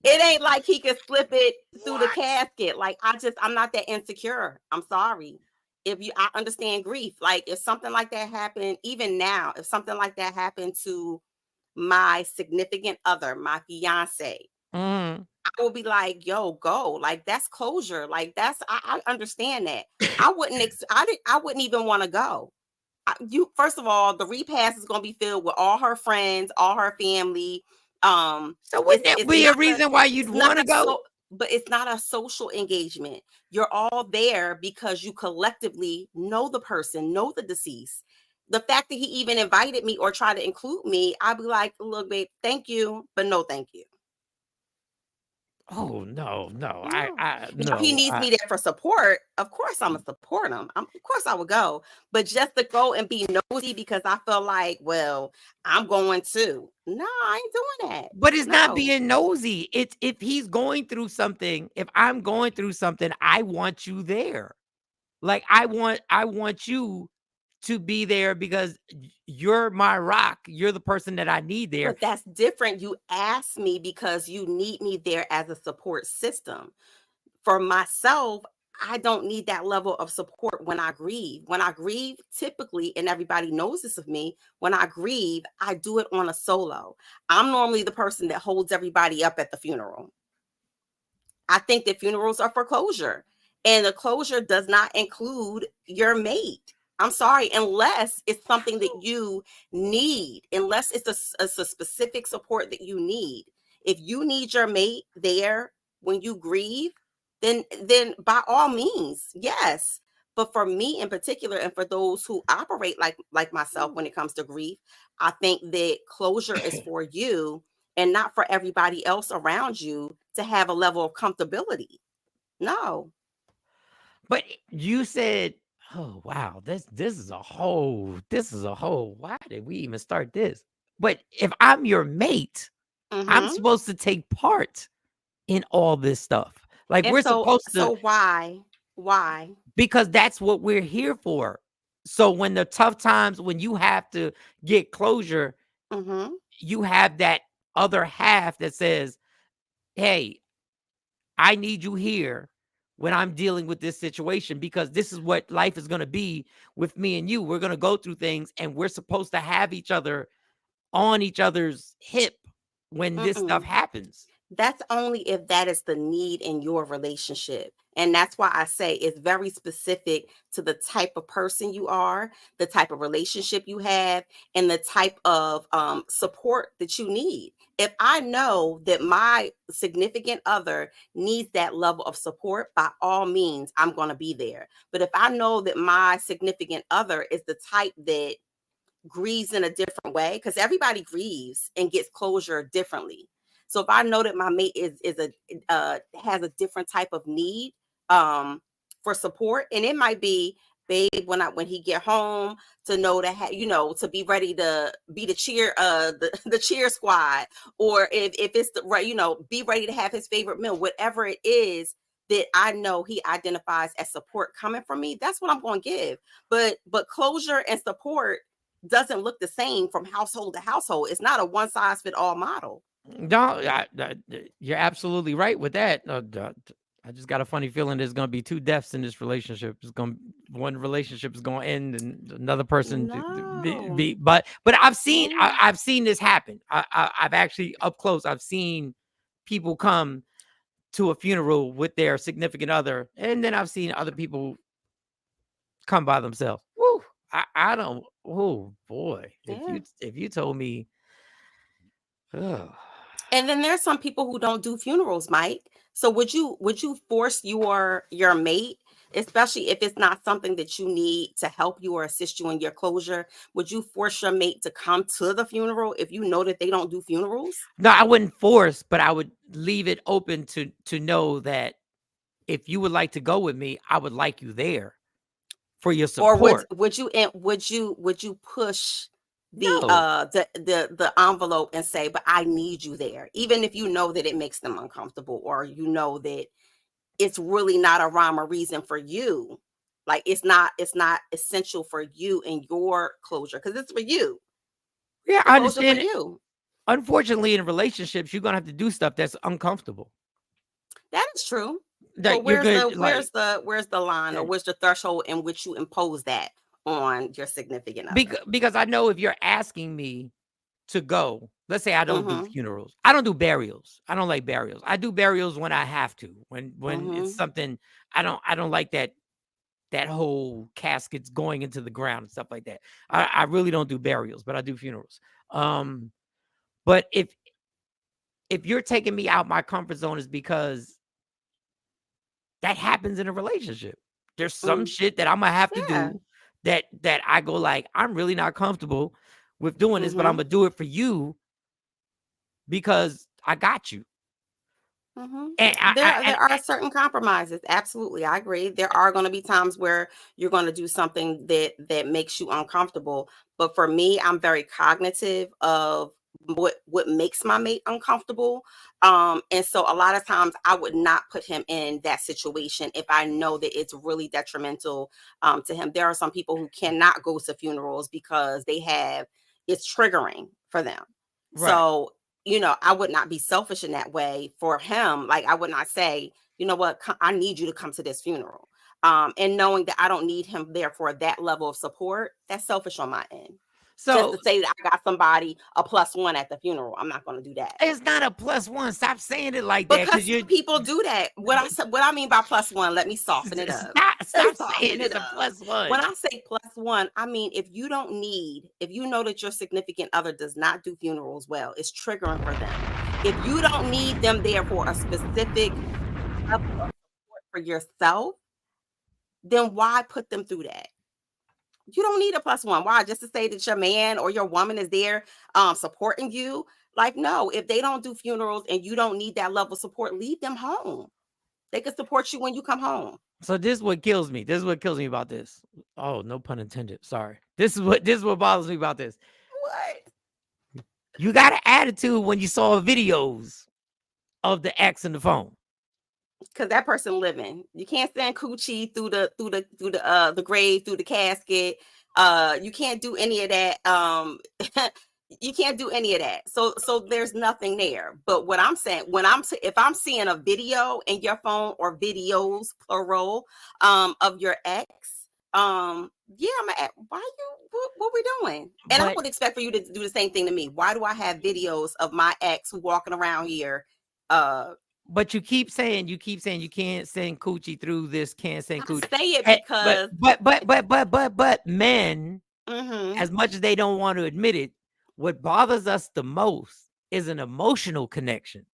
It ain't like he could slip it through the casket. Like, I'm not that insecure. I'm sorry. I understand grief. Like, if something like that happened, even now, if something like that happened to my significant other, my fiance, I will be like, yo, go. Like, that's closure. Like, I understand that. I wouldn't even want to go. First of all, the repast is going to be filled with all her friends, all her family. So wouldn't that be a reason why you'd want to go? But it's not a social engagement. You're all there because you collectively know the person, know the deceased. The fact that he even invited me or tried to include me, I'd be like, look, babe, thank you, but no, thank you. Oh no. If he needs me there for support, of course I'm gonna support him. Of course I would go, but just to go and be nosy because I feel like, well, I'm going to. No, I ain't doing that. But it's not being nosy. It's if he's going through something. If I'm going through something, I want you there. Like I want you to be there because you're my rock. You're the person that I need there. But that's different. You asked me because you need me there as a support system. For myself, I don't need that level of support when I grieve. When I grieve, typically, and everybody knows this of me, when I grieve, I do it on a solo. I'm normally the person that holds everybody up at the funeral. I think that funerals are for closure, and the closure does not include your mate. I'm sorry, unless it's something that you need, unless it's a specific support that you need. If you need your mate there when you grieve, then by all means, yes. But for me in particular, and for those who operate like myself when it comes to grief, I think that closure is for you and not for everybody else around you to have a level of comfortability. No. But you said, oh wow, this is a whole why did we even start this? But if I'm your mate, I'm supposed to take part in all this stuff. Like, we're supposed to. So why? Because that's what we're here for. So when the tough times, when you have to get closure, you have that other half that says, hey, I need you here when I'm dealing with this situation, because this is what life is going to be with me and you. We're going to go through things, and we're supposed to have each other on each other's hip when this stuff happens. That's only if that is the need in your relationship. And that's why I say it's very specific to the type of person you are, the type of relationship you have, and the type of support that you need. If I know that my significant other needs that level of support, by all means, I'm going to be there. But if I know that my significant other is the type that grieves in a different way, because everybody grieves and gets closure differently. So if I know that my mate has a different type of need for support, and it might be, babe, when he get home, to know that to be ready to be the cheer squad, or if it's the right, be ready to have his favorite meal, whatever it is that I know he identifies as support coming from me, that's what I'm going to give. But closure and support doesn't look the same from household to household. It's not a one size fit all model. No, you're absolutely right with that. I just got a funny feeling there's going to be two deaths in this relationship. One relationship is going to end, and another person be. But I've seen this happen. I've actually up close. I've seen people come to a funeral with their significant other, and then I've seen other people come by themselves. Woo! I don't. Oh boy, Yeah. if you told me, ugh. And then there's some people who don't do funerals, Mike. So would you force your mate, especially if it's not something that you need to help you or assist you in your closure, would you force your mate to come to the funeral if you know that they don't do funerals? No, I wouldn't force, but I would leave it open to know that if you would like to go with me, I would like you there for your Or support. would you push No. the envelope and say, but I need you there, even if you know that it makes them uncomfortable, or you know that it's really not a rhyme or reason for you. Like it's not essential for you and your closure, because it's for you. Yeah, The I closure for understand it. you. Unfortunately, in relationships, you're gonna have to do stuff that's uncomfortable. That is true. But That you're good, like where's the line, or and where's the threshold in which you impose that on your significant other? because I know if you're asking me to go, let's say I don't do Mm-hmm. funerals. I don't do burials. I don't like burials. I do burials when I have to. When it's Mm-hmm. something I don't like that whole caskets going into the ground and stuff like that. I really don't do burials, but I do funerals. But if you're taking me out my comfort zone is because that happens in a relationship. There's some Mm. shit that I'm gonna have to Yeah. do that I go like, I'm really not comfortable with doing this, but I'm Mm-hmm. gonna do it for you because I got you. Mm-hmm. And There are certain compromises. Absolutely, I agree. There are going to be times where you're going to do something that makes you uncomfortable. But for me, I'm very cognitive of what makes my mate uncomfortable. And so a lot of times I would not put him in that situation if I know that it's really detrimental to him. There are some people who cannot go to funerals because it's triggering for them. right. So I would not be selfish in that way for him. Like, I would not say, you know what, I need you to come to this funeral. And knowing that I don't need him there for that level of support, that's selfish on my end. Just So to say that I got somebody a +1 at the funeral, I'm not going to do that. it's not a +1. Stop saying it like that Because because some people do that. What I mean by +1, let me soften it up. stop saying Soften it's it a up. When +1. I say +1, I mean if you know that your significant other does not do funerals well, it's triggering for them. If you don't need them there for a specific level of support for yourself, then why put them through that? You don't need a +1. Why? Just to say that your man or your woman is there supporting you? Like, no, if they don't do funerals and you don't need that level of support, leave them home. They can support you when you come home. So this is what kills me. This is what kills me about this. Oh, no pun intended. Sorry. This is what bothers me about this. What? You got an attitude when you saw videos of the ex in the phone. Because that person living. You can't send coochie through the grave, through the casket. You can't do any of that. You can't do any of that. So there's nothing there. But what I'm saying, if I'm seeing a video in your phone, or videos plural of your ex, yeah, why what we doing? And I But would expect for you to do the same thing to me. Why do I have videos of my ex who walking around here? But you keep saying you can't send coochie through this, can't send I coochie. say it Eh, because but men, mhm, as much as they don't want to admit it, what bothers us the most is an emotional connection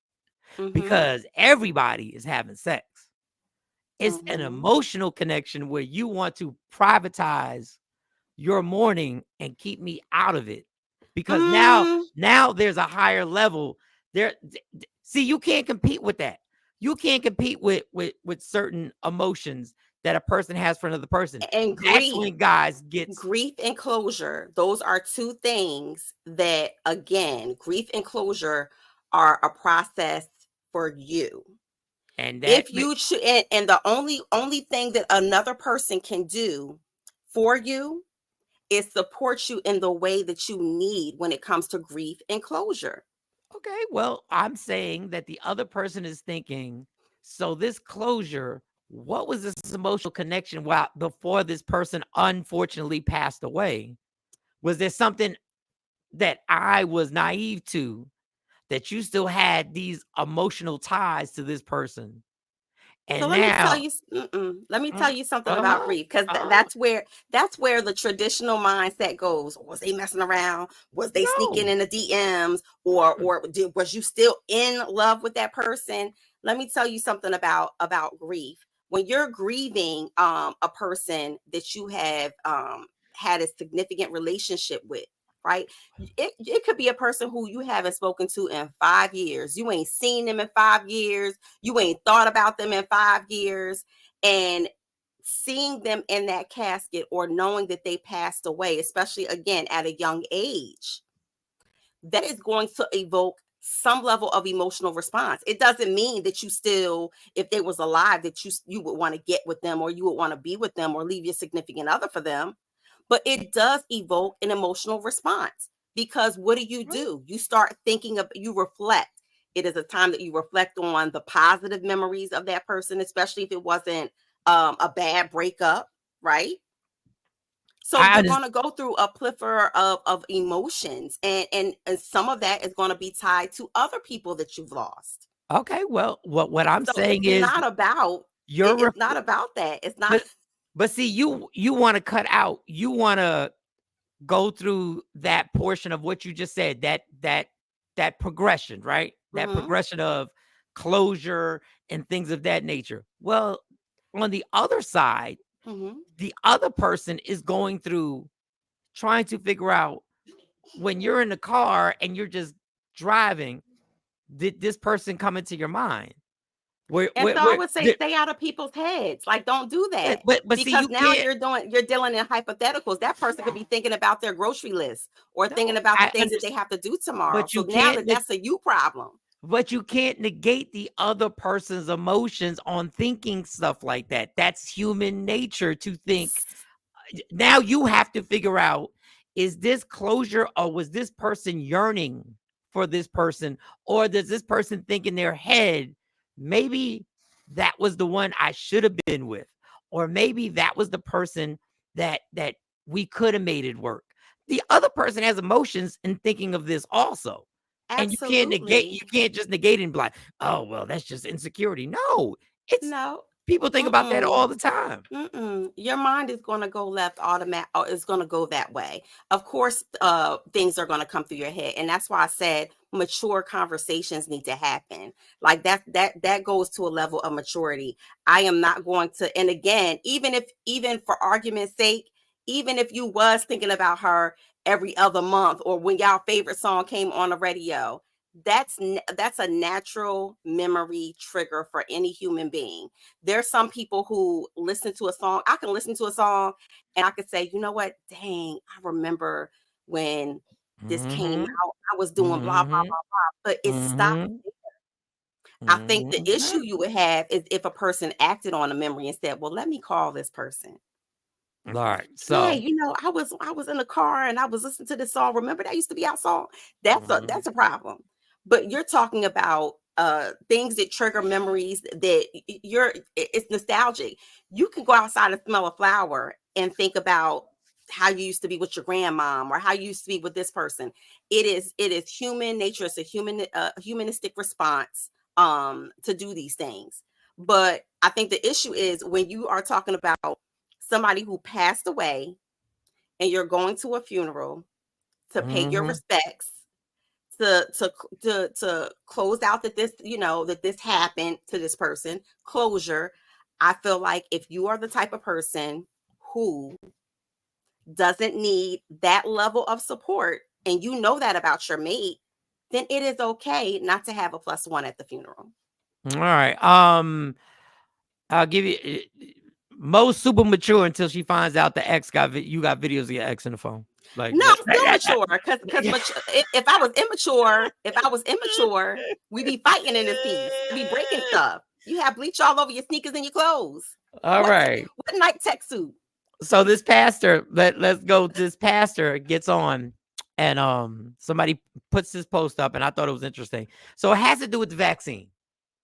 mhm, because everybody is having sex. It's an mhm, emotional connection where you want to privatize your morning and keep me out of it because mm, now there's a higher level there. See, you can't compete with that. You can't compete with certain emotions that a person has for another person. and That's when guys gets grief and closure. Those are two things that, again, grief and closure are a process for you. and If you should, and the only thing that another person can do for you is support you in the way that you need when it comes to grief and closure. okay, well, I'm saying that the other person is thinking, so this closure, what was this emotional connection while before this person unfortunately passed away? Was there something that I was naive to that you still had these emotional ties to this person? And So let me tell now, you, let me tell you something about uh-huh, grief, because uh-huh. that's where the traditional mindset goes. Was they messing around? Was they sneaking No. in the DMs? Was you still in love with that person? Let me tell you something about grief. When you're grieving a person that you have had a significant relationship with, right? It could be a person who you haven't spoken to in 5 years. You ain't seen them in 5 years. You ain't thought about them in 5 years. And seeing them in that casket or knowing that they passed away, especially again at a young age, that is going to evoke some level of emotional response. It doesn't mean that you still, if they was alive, that you would want to get with them, or you would want to be with them, or leave your significant other for them. But it does evoke an emotional response, because what do? You start thinking of, you reflect. It is a time that you reflect on the positive memories of that person, especially if it wasn't a bad breakup, right? So I you're understand. going to go through a plethora of emotions, and some of that is going to be tied to other people that you've lost. Okay, well, what I'm So saying it's is not about you're it's not about that. It's not. but see, you want to cut out, you want to go through that portion of what you just said, that progression, right? That Mhm, progression of closure and things of that nature. Well, on the other side, mhm. the other person is going through trying to figure out, when you're in the car and you're just driving, did this person come into your mind? And so I would say Did, stay out of people's heads. Like, don't do that. but see, Because you now can't. you're dealing in hypotheticals. That person could be thinking about their grocery list, or thinking No, about the I things that they understand, have to do tomorrow. but So you now can't. that's a you problem. But you can't negate the other person's emotions on thinking stuff like that. That's human nature to think. Now you have to figure out, is this closure, or was this person yearning for this person? Or does this person think in their head, maybe that was the one I should have been with? Or maybe that was the person that we could have made it work. The other person has emotions in thinking of this also. And you Absolutely. can't just negate it and be like, oh, well, that's just insecurity. No, it's No. people think about that Mm-mm. all the time. Your mind is going to go left automatic, or it's going to go that way. Of course, things are going to come through your head, and that's why I said mature conversations need to happen. Like that goes to a level of maturity. I am not going to, and again, even for argument's sake, even if you was thinking about her every other month, or when y'all favorite song came on the radio, that's a natural memory trigger for any human being. There's some people who listen to a song. I can listen to a song and I could say, you know what? Dang, I remember when this came Mhm, out. I was doing blah, blah, blah, mhm, blah. But it stopped. mhm, I think the issue mhm. you would have is if a person acted on a memory and said, well, let me call this person. Alright, Hey, so I was in the car and I was listening to this song. Remember that used to be our song? mhm, That's a problem. But you're talking about things that trigger memories that it's nostalgic. You can go outside and smell a flower and think about how you used to be with your grandmom, or how you used to be with this person. It is human nature. It's a humanistic response to do these things. But I think the issue is when you are talking about somebody who passed away and you're going to a funeral to pay your mhm. respects, to close out that this happened to this person, closure. I feel like if you are the type of person who doesn't need that level of support, and you know that about your mate, then it is okay not to have a plus one at the funeral. Alright, I'll give you Mo's super mature until she finds out the ex you got videos of your ex in the phone. Like No, that. I'm still mature, because if I was immature, we be fighting in this piece. We be breaking stuff. You have bleach all over your sneakers and your clothes. All What right. what night tech suit? So this pastor, let's go. This pastor gets on, and somebody puts this post up, and I thought it was interesting. So it has to do with the vaccine.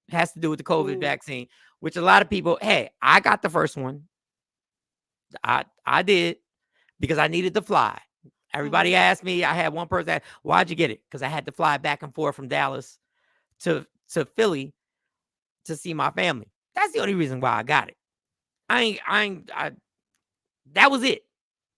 It has to do with the COVID Mm, vaccine, which a lot of people, hey, I got the first one. I did, because I needed to fly. mhm, Everybody asked me. I had one person ask, why'd you get it? Because I had to fly back and forth from Dallas to Philly to see my family. That's the only reason why I got it. That was it.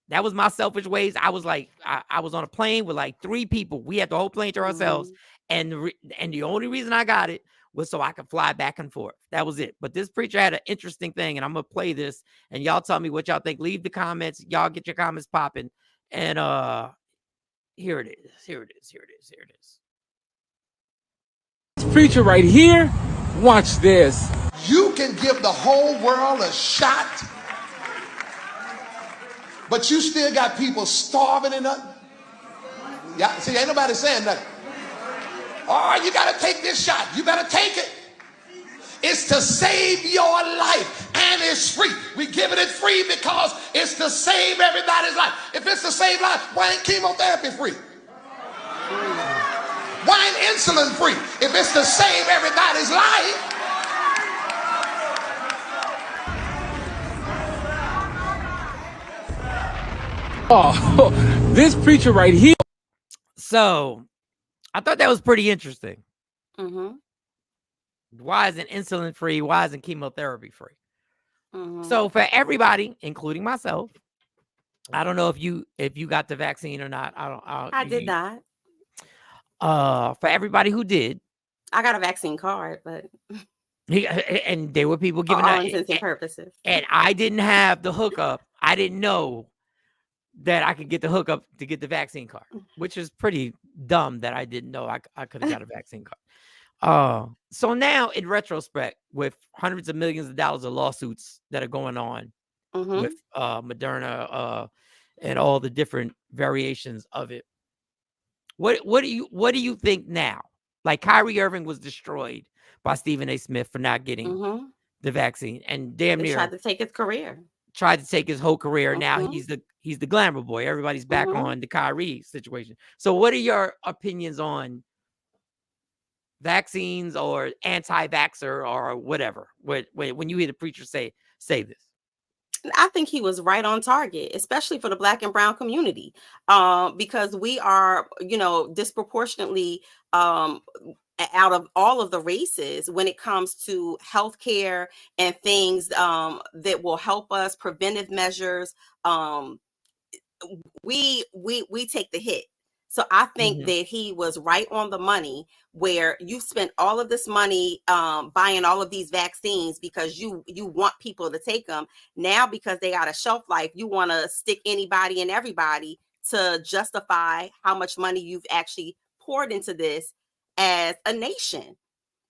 That was my selfish ways. I was like, I was on a plane with like 3 people. We had the whole plane to ourselves. And the only reason I got it was so I could fly back and forth. That was it. But this preacher had an interesting thing, and I'm going to play this, and y'all tell me what y'all think. Leave the comments. Y'all get your comments popping. And here it is. Here it is. Here it is. Here it is. This preacher right here, watch this. You can give the whole world a shot, but you still got people starving and nothing. Yeah, see, ain't nobody saying nothing. Oh, you got to take this shot. You better take it. It's to save your life, and it's free. We're giving it free because it's to save everybody's life. If it's to save life, why ain't chemotherapy free? Why ain't insulin free? If it's to save everybody's life. Oh, this preacher right here. So I thought that was pretty interesting. Mm-hmm. Why isn't insulin free? Why isn't chemotherapy free? Mm-hmm. So for everybody, including myself, I don't know if you got the vaccine or not. I did not. For everybody who did, I got a vaccine card, but and there were people for giving all out, intents and purposes. and I didn't have the hookup. I didn't know that I could get the hookup to get the vaccine card, which is pretty dumb that I didn't know I could have got a vaccine card. So now in retrospect, with hundreds of millions of dollars of lawsuits that are going on with Moderna and all the different variations of it, what do you think now? Like Kyrie Irving was destroyed by Stephen A. Smith for not getting the vaccine, and damn near tried to take his career. Tried to take his whole career. Now he's the glamour boy. Everybody's back on the Kyrie situation. So what are your opinions on vaccines or anti-vaxxer or whatever? When you hear the preacher say this? I think he was right on target, especially for the Black and brown community, because we are, disproportionately out of all of the races when it comes to healthcare and things that will help us, preventive measures. We take the hit. So I think that he was right on the money, where you spent all of this money buying all of these vaccines because you want people to take them. Now, because they got a shelf life, you want to stick anybody and everybody to justify how much money you've actually poured into this as a nation.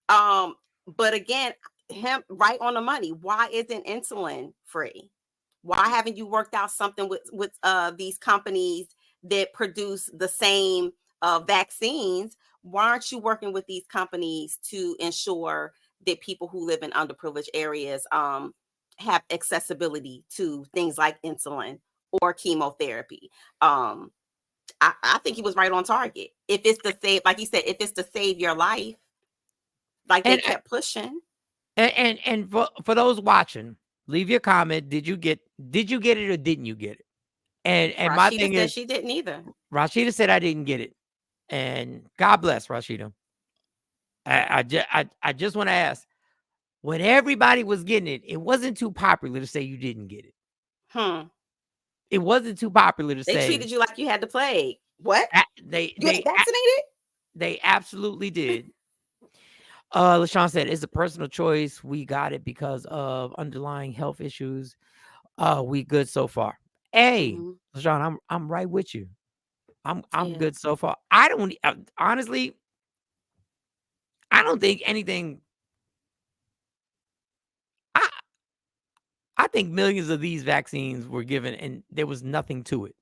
But again, him right on the money. Why isn't insulin free? Why haven't you worked out something with these companies that produce the same vaccines? Why aren't you working with these companies to ensure that people who live in underprivileged areas have accessibility to things like insulin or chemotherapy? I think he was right on target. If it's to save, like he said, if it's to save your life, like they kept pushing. And for those watching, leave your comment. Did you get it or didn't you get it? And Rashida my thing is, she didn't either. Rashida said I didn't get it, and God bless Rashida. I just want to ask, when everybody was getting it, it wasn't too popular to say you didn't get it. It wasn't too popular to say. They treated you like you had the plague. What? They vaccinated? They absolutely did. LaShawn said, it's a personal choice. We got it because of underlying health issues. We good so far. Hey, LaShawn, I'm right with you. I'm good so far. I don't honestly, I don't think anything. I think millions of these vaccines were given and there was nothing to it.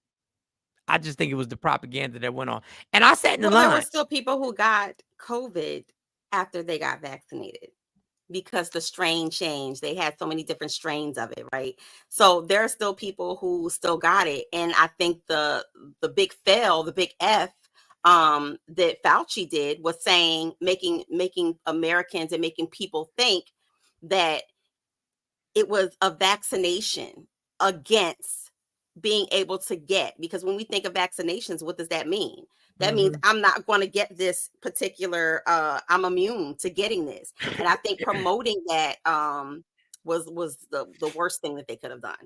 I just think it was the propaganda that went on. And I sat in the line. There were still people who got COVID after they got vaccinated because the strain changed. They had so many different strains of it, right? So there are still people who still got it. And I think the big fail, the big F that Fauci did was saying, making Americans and making people think that it was a vaccination against being able to get, because when we think of vaccinations, what does that mean? That means I'm not going to get this particular, I'm immune to getting this. And I think promoting that was the worst thing that they could have done.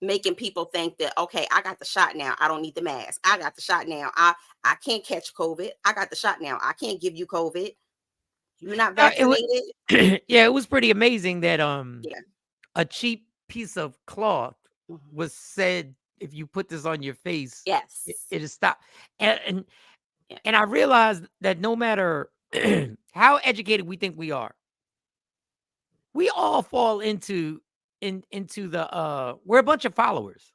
Making people think that, okay, I got the shot now, I don't need the mask. I got the shot now, I can't catch COVID. I got the shot now, I can't give you COVID. You're not vaccinated. Yeah, it was pretty amazing that Yeah. a cheap piece of cloth Mhm. was said, if you put this on your face, Yes. it'll stop. And Yeah. and I realized that no matter how educated we think we are, we all fall into the we're a bunch of followers.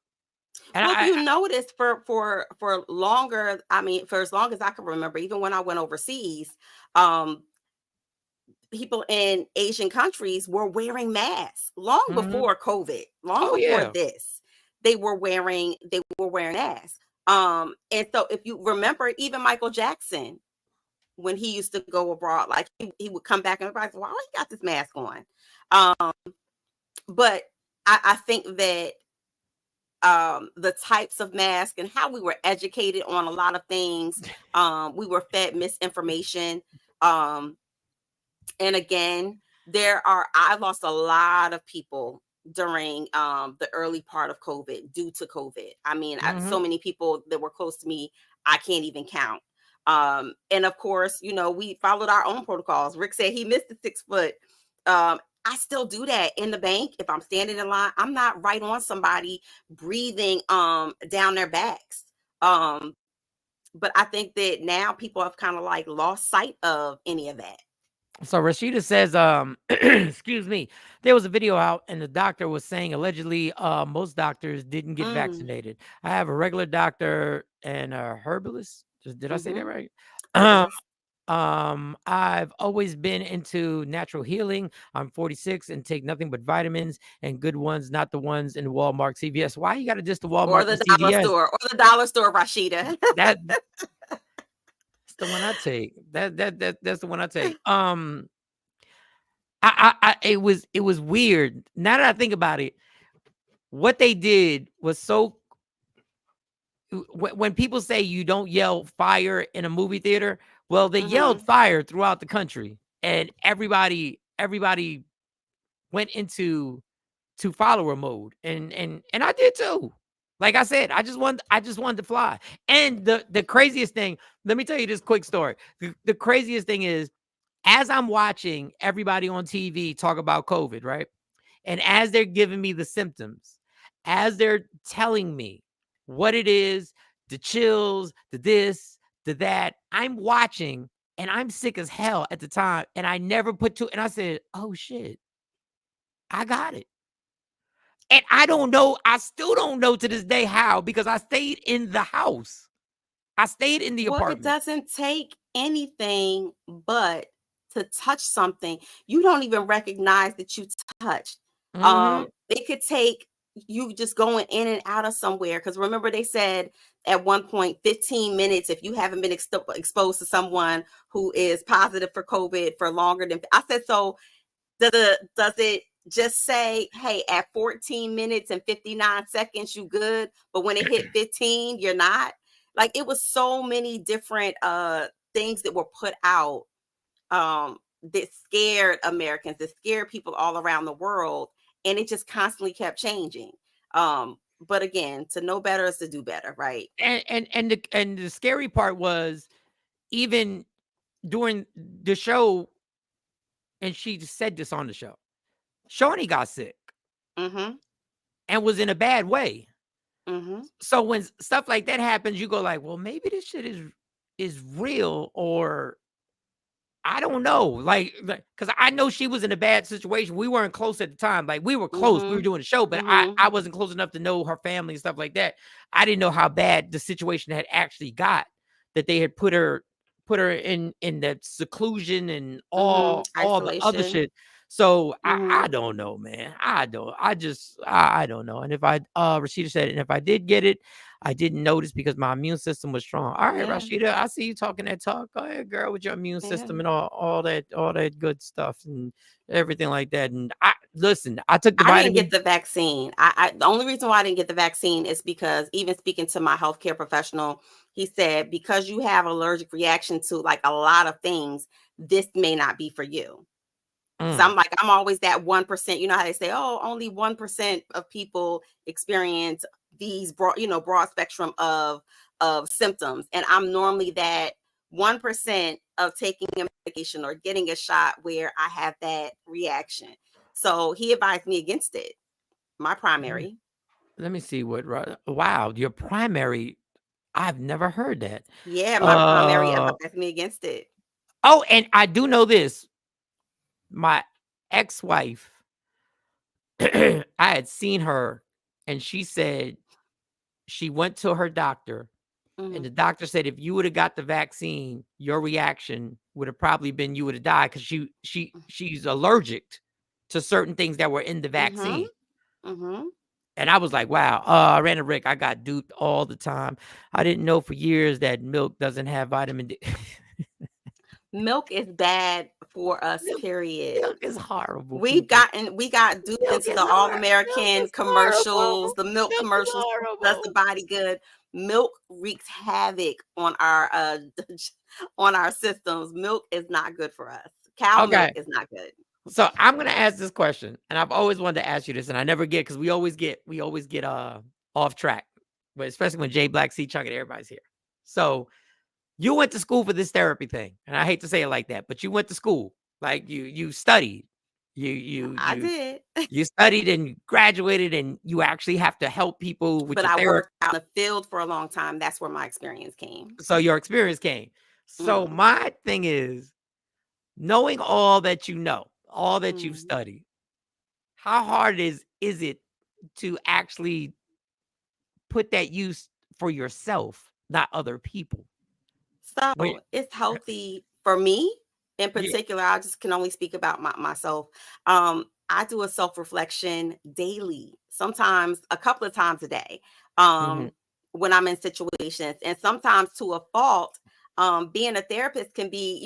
And Well, if you notice, for longer, I mean, for as long as I can remember, even when I went overseas, people in Asian countries were wearing masks long before COVID, long Oh, before yeah. this. They were wearing masks. And so if you remember, even Michael Jackson, when he used to go abroad, like he would come back and everybody's, why he got this mask on? But I think that the types of masks and how we were educated on a lot of things, we were fed misinformation. And again, I lost a lot of people during the early part of COVID due to COVID. I mean, so many people that were close to me, I can't even count. And of course, we followed our own protocols. Rick said he missed the 6 foot. I still do that in the bank. If I'm standing in line, I'm not right on somebody breathing down their backs. But I think that now people have kind of like lost sight of any of that. So Rashida says, excuse me, there was a video out and the doctor was saying allegedly most doctors didn't get vaccinated. I have a regular doctor and a herbalist. Did I say that right? I've always been into natural healing. I'm 46 and take nothing but vitamins and good ones, not the ones in Walmart, CVS. Why you got to just the Walmart Or the and dollar CVS? store, Rashida. That's the one I take. That's the one I take. It was weird. Now that I think about it, what they did was so. When people say you don't yell fire in a movie theater, well, they yelled fire throughout the country, and everybody went into follower mode, and I did too. Like I said, I just wanted to fly. And the craziest thing, let me tell you this quick story. The craziest thing is, as I'm watching everybody on TV talk about COVID, right? And as they're giving me the symptoms, as they're telling me what it is, the chills, the this, the that, I'm watching and I'm sick as hell at the time. And I never put two, and I said, oh shit, I got it. And I don't know, I still don't know to this day how, because I stayed in the house. I stayed in the apartment. It doesn't take anything but to touch something you don't even recognize that you touched. It could take you just going in and out of somewhere. Because remember, they said at one point 15 minutes, if you haven't been exposed to someone who is positive for COVID for longer than, I said, so does it just say, hey, at 14 minutes and 59 seconds, you good, but when it hit 15, you're not? Like, it was so many different things that were put out that scared Americans, that scared people all around the world, and it just constantly kept changing. But again, to know better is to do better, right? And the scary part was, even during the show, and she said this on the show, Shawnee got sick and was in a bad way. So when stuff like that happens, you go like, well, maybe this shit is real, or I don't know. Like, because I know she was in a bad situation. We weren't close at the time. Like, we were close. We were doing a show, but I wasn't close enough to know her family and stuff like that. I didn't know how bad the situation had actually got, that they had put her in that seclusion and all the other shit. So I don't know, man. I don't know. And if Rashida said, and if I did get it, I didn't notice because my immune system was strong. All right, Rashida, I see you talking that talk. Go ahead, girl, with your immune system and all that good stuff and everything like that. And listen, I took the I didn't vitamin. get the vaccine. The only reason why I didn't get the vaccine is because even speaking to my healthcare professional, he said, because you have allergic reaction to like a lot of things, this may not be for you. So I'm like, I'm always that 1%. You know how they say, oh, only 1% of people experience these broad spectrum of symptoms. And I'm normally that 1% of taking a medication or getting a shot where I have that reaction. So he advised me against it. My primary. Let me see what. Wow, your primary. I've never heard that. Yeah, my primary advised me against it. Oh, and I do know this. My ex-wife, I had seen her, and she said she went to her doctor, and the doctor said if you would have got the vaccine, your reaction would have probably been you would have died because she's allergic to certain things that were in the vaccine. And I was like, wow, Random Rick, I got duped all the time. I didn't know for years that milk doesn't have vitamin D. Milk is bad for us, period. Milk is horrible. We got duped into the All-American commercials, the milk commercials does the body good. Milk wreaks havoc on our systems. Milk is not good for us. Cow milk is not good. So I'm gonna ask this question, and I've always wanted to ask you this, and I never get because we always get off track, but especially when Jay Black, C Chunk, and everybody's here. So you went to school for this therapy thing, and I hate to say it like that, but you went to school, like you studied, I did. You studied and graduated, and you actually have to help people with. But your I therapy. worked out in the field for a long time. That's where my experience came. So your experience came. So my thing is, knowing all that you know, all that you've studied, how hard is it to actually put that use for yourself, not other people? So it's healthy for me in particular. I just can only speak about myself. I do a self-reflection daily, sometimes a couple of times a day, when I'm in situations, and sometimes to a fault. Being a therapist can be,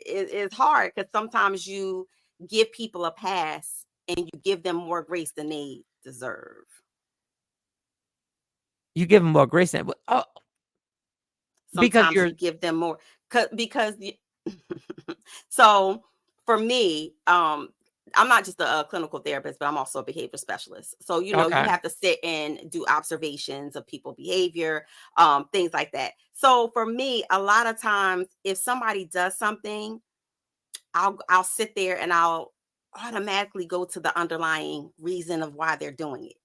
is hard because sometimes you give people a pass and you give them more grace than they deserve. You give them more grace than Sometimes you give them more because so for me, I'm not just a clinical therapist, but I'm also a behavior specialist. So, you have to sit and do observations of people behavior, things like that. So for me, a lot of times if somebody does something, I'll sit there and I'll automatically go to the underlying reason of why they're doing it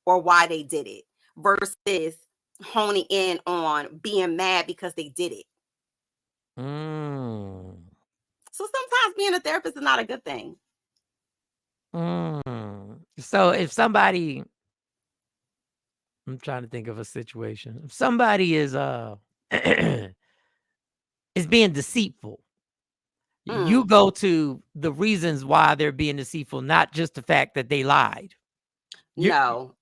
or why they did it versus honing in on being mad because they did it. So sometimes being a therapist is not a good thing. So if somebody, I'm trying to think of a situation. If somebody is is being deceitful, you go to the reasons why they're being deceitful, not just the fact that they lied. Not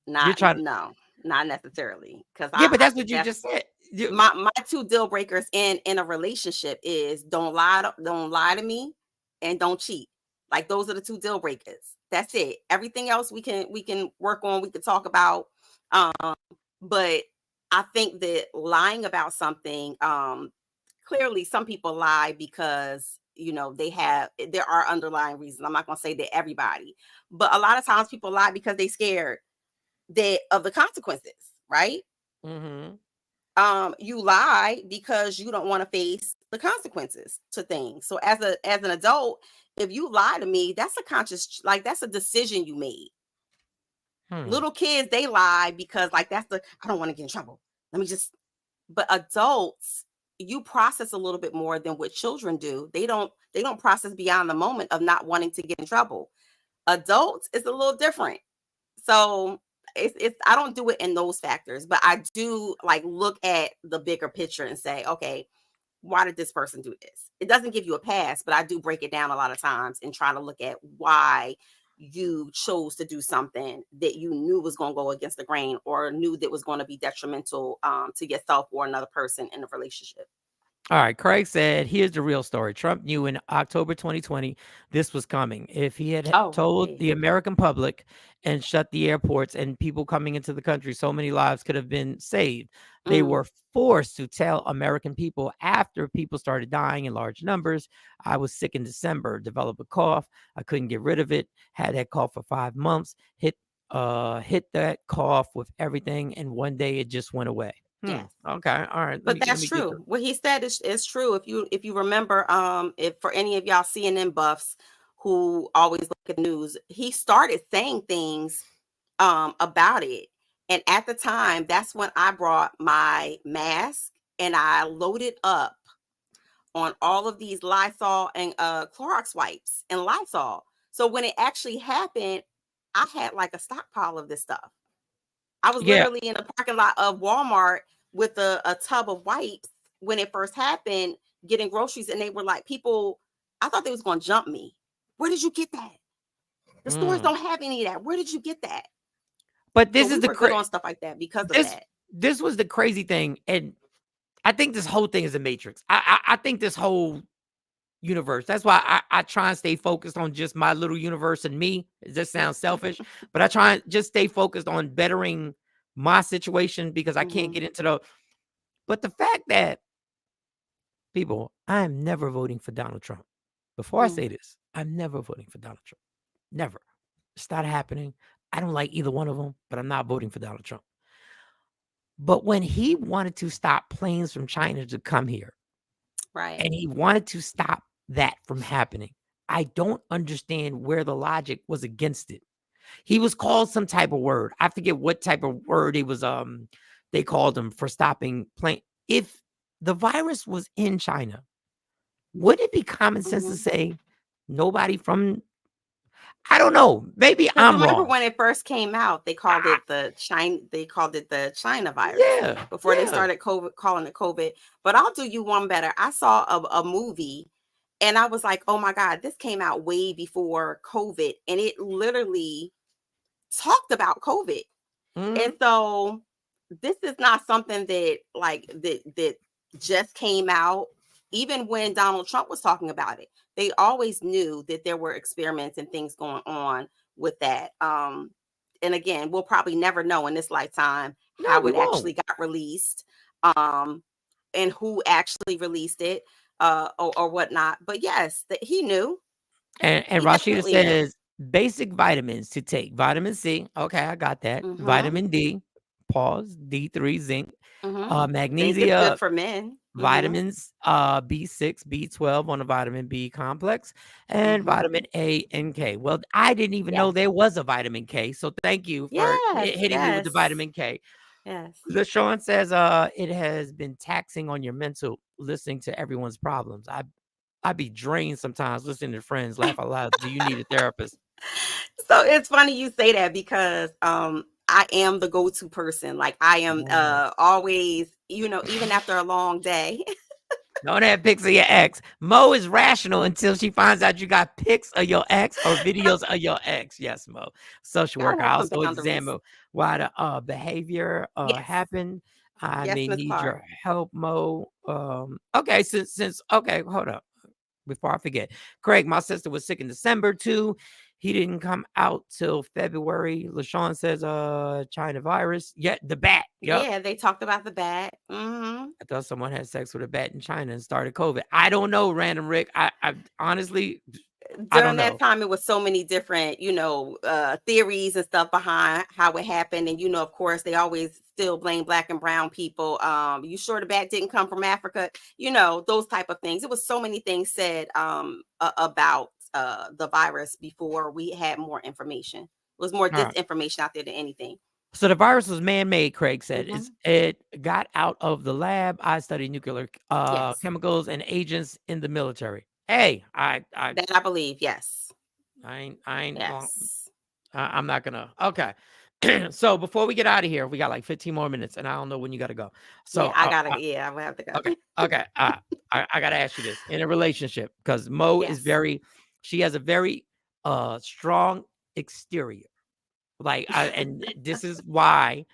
necessarily. Because but that's what you just said. My two deal breakers in a relationship is don't lie to me and don't cheat. Like those are the two deal breakers. That's it. Everything else we can work on, we can talk about. But I think that lying about something, clearly some people lie because there are underlying reasons. I'm not gonna say that everybody, but a lot of times people lie because they scared of the consequences, right? You lie because you don't want to face the consequences to things. So as an adult, if you lie to me, that's a conscious, that's a decision you made. Little kids, they lie because I don't want to get in trouble. But adults, you process a little bit more than what children do. They don't process beyond the moment of not wanting to get in trouble. Adults is a little different. So it's I don't do it in those factors, but I do look at the bigger picture and say, okay, why did this person do this? It doesn't give you a pass, but I do break it down a lot of times and try to look at why you chose to do something that you knew was going to go against the grain or knew that was going to be detrimental to yourself or another person in a relationship. All right, Craig said, here's the real story. Trump knew in October 2020 this was coming. If he had Oh, told yeah. the American public and shut the airports and people coming into the country, so many lives could have been saved. They were forced to tell American people after people started dying in large numbers. I was sick in December, developed a cough. I couldn't get rid of it. Had that cough for 5 months. Hit that cough with everything, and one day it just went away. Yes. Okay. All right. But that's true. What he said is true. If you remember, if for any of y'all CNN buffs who always look at the news, he started saying things about it. And at the time, that's when I brought my mask and I loaded up on all of these Lysol and Clorox wipes and Lysol. So when it actually happened, I had like a stockpile of this stuff. I was Yeah. literally in the parking lot of Walmart with a tub of wipes when it first happened, getting groceries, and they were like, people, I thought they was going to jump me. Where did you get that? The stores don't have any of that. Where did you get that? But this So is we the were good on stuff like that because of that. This was the crazy thing, and I think this whole thing is a matrix. I think this whole universe. That's why I try and stay focused on just my little universe and me. It just sounds selfish, but I try and just stay focused on bettering my situation because I can't get into the. But the fact that people, I am never voting for Donald Trump. Before I say this, I'm never voting for Donald Trump. Never. It's not happening. I don't like either one of them, but I'm not voting for Donald Trump. But when he wanted to stop planes from China to come here, right, and he wanted to stop that from happening, I don't understand where the logic was against it. He was called some type of word. I forget what type of word it was. They called him for stopping plane. If the virus was in China, would it be common sense to say nobody from? I don't know. Maybe I'm remember wrong. when it first came out, they called it the China. They called it the China virus. Yeah. Before they started calling it COVID. But I'll do you one better. I saw a movie, and I was like, oh my God, this came out way before COVID, and it literally talked about COVID. And so this is not something that that just came out. Even when Donald Trump was talking about it, they always knew that there were experiments and things going on with that. And again, we'll probably never know in this lifetime how it actually got released, and who actually released it, or whatnot. But yes, he knew. And He Rashida definitely knew. says basic vitamins to take. Vitamin C. Okay, I got that. Vitamin D. Pause. D3 zinc. Zinc is Magnesia. good for men. Vitamins B6, B12 on the vitamin B complex, and vitamin A and K. Well, I didn't even know there was a vitamin K. So thank you for hitting me with the vitamin K. Yes. LaShawn says it has been taxing on your mental listening to everyone's problems. I'd be drained sometimes listening to friends laugh out loud. Do you need a therapist? So it's funny you say that because I am the go-to person. Like I am always, even after a long day. Don't have pics of your ex. Mo is rational until she finds out you got pics of your ex or videos of your ex. Yes, Mo. Social worker. I also examine why the behavior happened. I may need your help, Mo. Okay, since okay, hold up. Before I forget, Craig, my sister was sick in December too. He didn't come out till February. LaShawn says, China virus. Yeah, the bat. Yep. Yeah, they talked about the bat. I thought someone had sex with a bat in China and started COVID. I don't know, Random Rick. I honestly, during that time, it was so many different, theories and stuff behind how it happened. And, of course, they always still blame Black and brown people. You sure the bat didn't come from Africa? Those type of things. It was so many things said about the virus before we had more information. It was more disinformation out there than anything. So the virus was man-made, Craig said. It got out of the lab. I studied nuclear chemicals and agents in the military. Hey, that I believe, yes. I ain't I'm not gonna. Okay. So before we get out of here, we got like 15 more minutes, and I don't know when you got to go. So I gotta. I will have to go. Okay. I gotta ask you this: in a relationship, because Mo is she has a very strong exterior. Like, and this is why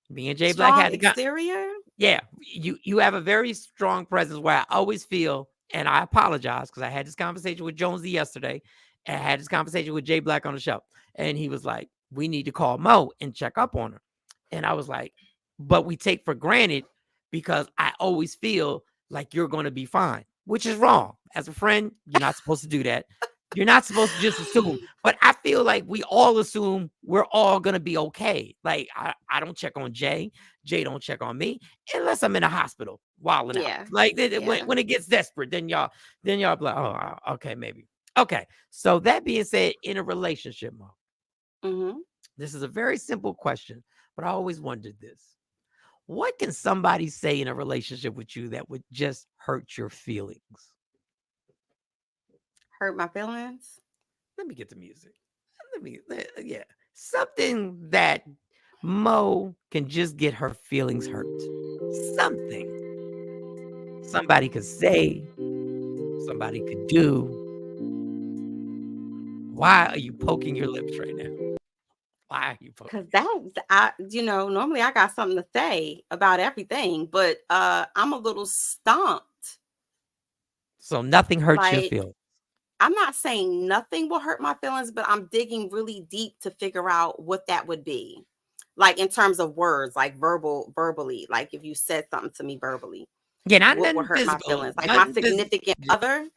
me and Jay Black had the exterior. Yeah, you have a very strong presence where I always feel, and I apologize because I had this conversation with Jonesy yesterday, and I had this conversation with Jay Black on the show, and he was like, "We need to call Mo and check up on her," and I was like, "But we take for granted because I always feel like you're going to be fine," which is wrong. As a friend, you're not supposed to do that. You're not supposed to just assume, but I feel like we all assume we're all going to be okay. Like I don't check on Jay. Jay don't check on me unless I'm in a hospital wilding Yeah. out. Like Yeah. when it gets desperate, then y'all be like, oh, okay, maybe. Okay. So that being said, in a relationship, Mo, Mm-hmm. this is a very simple question, but I always wondered this. What can somebody say in a relationship with you that would just hurt your feelings? Hurt my feelings. Let me get the music. Yeah. Something that Mo can just get her feelings hurt. Something. Somebody could say, somebody could do. Why are you poking your lips right now? Why are you poking? Because normally I got something to say about everything, but I'm a little stumped. So nothing hurts your Like, feelings. I'm not saying nothing will hurt my feelings, but I'm digging really deep to figure out what that would be. Like in terms of words, like verbally, like if you said something to me verbally, Yeah, not what would nothing hurt my physical. feelings? Like my Nothing physical. significant other.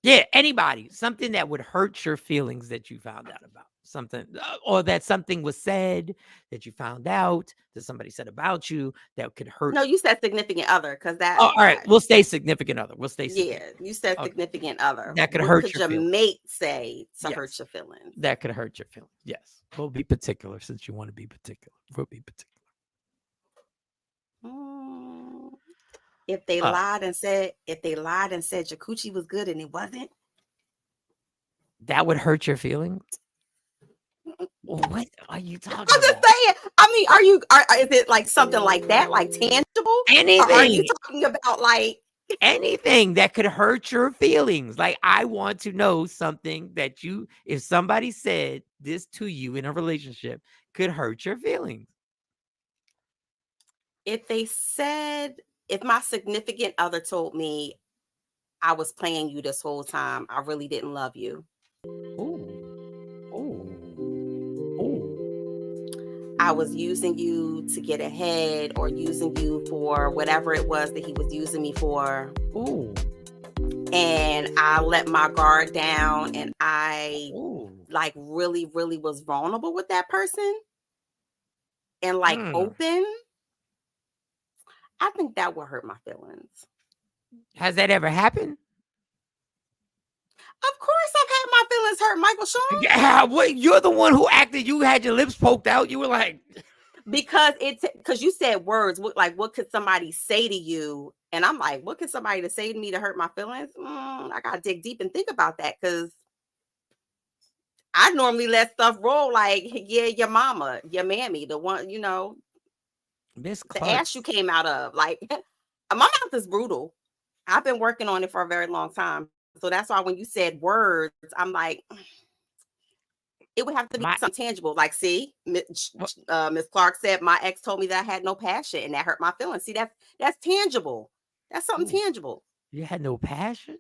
Yeah, anybody. Something that would hurt your feelings that you found out about. Something, or that something was said that you found out that somebody said about you that could hurt. No, you said significant other because that. Oh, all right. We'll stay significant other. We'll stay Yeah, significant. you said Okay. significant other. That could What hurt could your your feelings. mate say to Yes. hurt your feelings? That could hurt your feelings. Yes. We'll be particular since you want to be particular. We'll be particular. If they lied and said your coochie was good and it wasn't, that would hurt your feelings. What are you talking I'm just about? saying. I mean, is it like something like that, like tangible? Anything. Or are you talking about like anything that could hurt your feelings? Like, I want to know something that if somebody said this to you in a relationship, could hurt your feelings. If my significant other told me I was playing you this whole time, I really didn't love you. I was using you to get ahead or using you for whatever it was that he was using me for. And I let my guard down and I like really, really was vulnerable with that person and like open. I think that would hurt my feelings. Has that ever happened? Of course I've had my feelings hurt, Michael Shawn. Yeah, what? You're the one who acted. You had your lips poked out. You were like... Because you said words. What could somebody say to you? And I'm like, what could somebody to say to me to hurt my feelings? I got to dig deep and think about that because I normally let stuff roll like, yeah, your mama, your mammy, the one, Miss the ass you came out of. Like, my mouth is brutal. I've been working on it for a very long time. So that's why when you said words, I'm like, it would have to be something tangible. Like, see, Miss Clark said, my ex told me that I had no passion and that hurt my feelings. See, that's tangible. That's something tangible. You had no passion?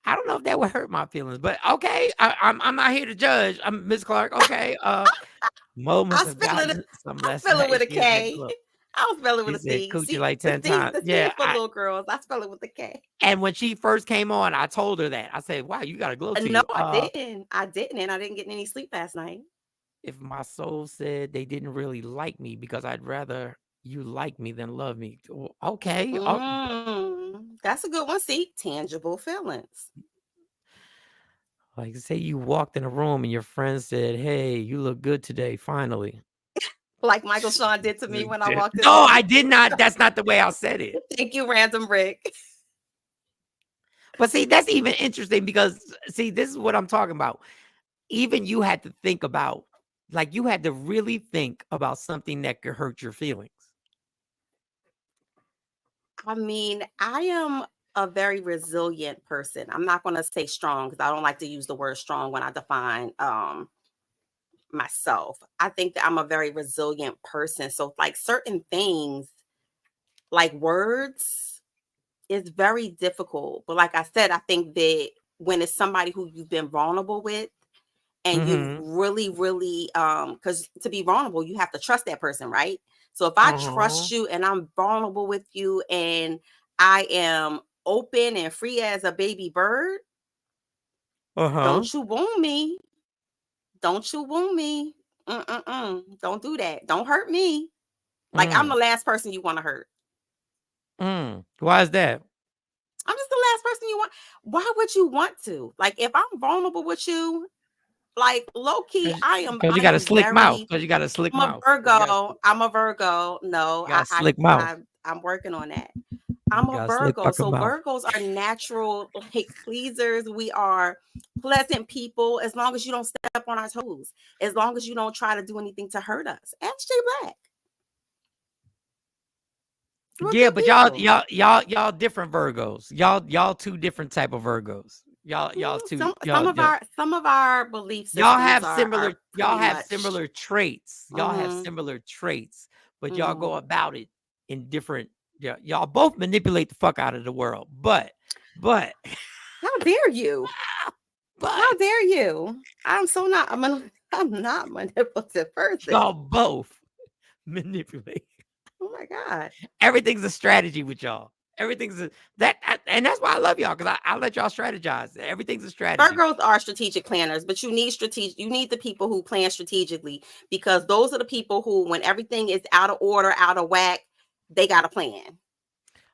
I don't know if that would hurt my feelings, but okay. I'm not here to judge. I'm Miss Clark. Okay. Mo must have gotten some lessons. I spell it with a K. I was spelling with a C. Coochie like 10 times. The C for little girls. I spell it with a K. And when she first came on, I told her that. I said, wow, you got a glow to you. No, I didn't. I didn't. And I didn't get any sleep last night. If my soul said they didn't really like me because I'd rather you like me than love me. Okay. That's a good one. See, tangible feelings. Like, say you walked in a room and your friend said, hey, you look good today, finally. Like Michael Shawn did to me when I walked in. No, I did not. That's not the way I said it. Thank you, Random Rick. But see, that's even interesting because, see, this is what I'm talking about. Even you had to think about, like, you had to really think about something that could hurt your feelings. I mean, I am a very resilient person. I'm not going to say strong because I don't like to use the word strong when I define myself. I think that I'm a very resilient person. So like certain things like words is very difficult. But like I said, I think that when it's somebody who you've been vulnerable with, and you really, really, because to be vulnerable, you have to trust that person, right? So if I trust you and I'm vulnerable with you and I am open and free as a baby bird, don't you wound me. Don't you wound me. Don't do that. Don't hurt me. Like I'm the last person you want to hurt. Why is that? I'm just the last person you want. Why would you want to? Like if I'm vulnerable with you, like low key, Because you got a slick mouth. Because you got a slick mouth. I'm a Virgo. No, slick mouth. I'm working on that. I'm a Virgo. So Virgos are natural like pleasers. We are pleasant people as long as you don't step on our toes. As long as you don't try to do anything to hurt us. Ask Jay Black. Yeah, but y'all different Virgos. Y'all two different type of Virgos. Y'all two. Some of our beliefs. Y'all have similar. Y'all have similar traits. Y'all have similar traits, but y'all go about it in different. Yeah, y'all both manipulate the fuck out of the world. But how dare you? How dare you? I'm not manipulative person. Y'all both manipulate. Oh my God. Everything's a strategy with y'all. Everything's and that's why I love y'all, because I let y'all strategize. Everything's a strategy. Virgos are strategic planners, but you need the people who plan strategically, because those are the people who, when everything is out of order, out of whack, they got a plan.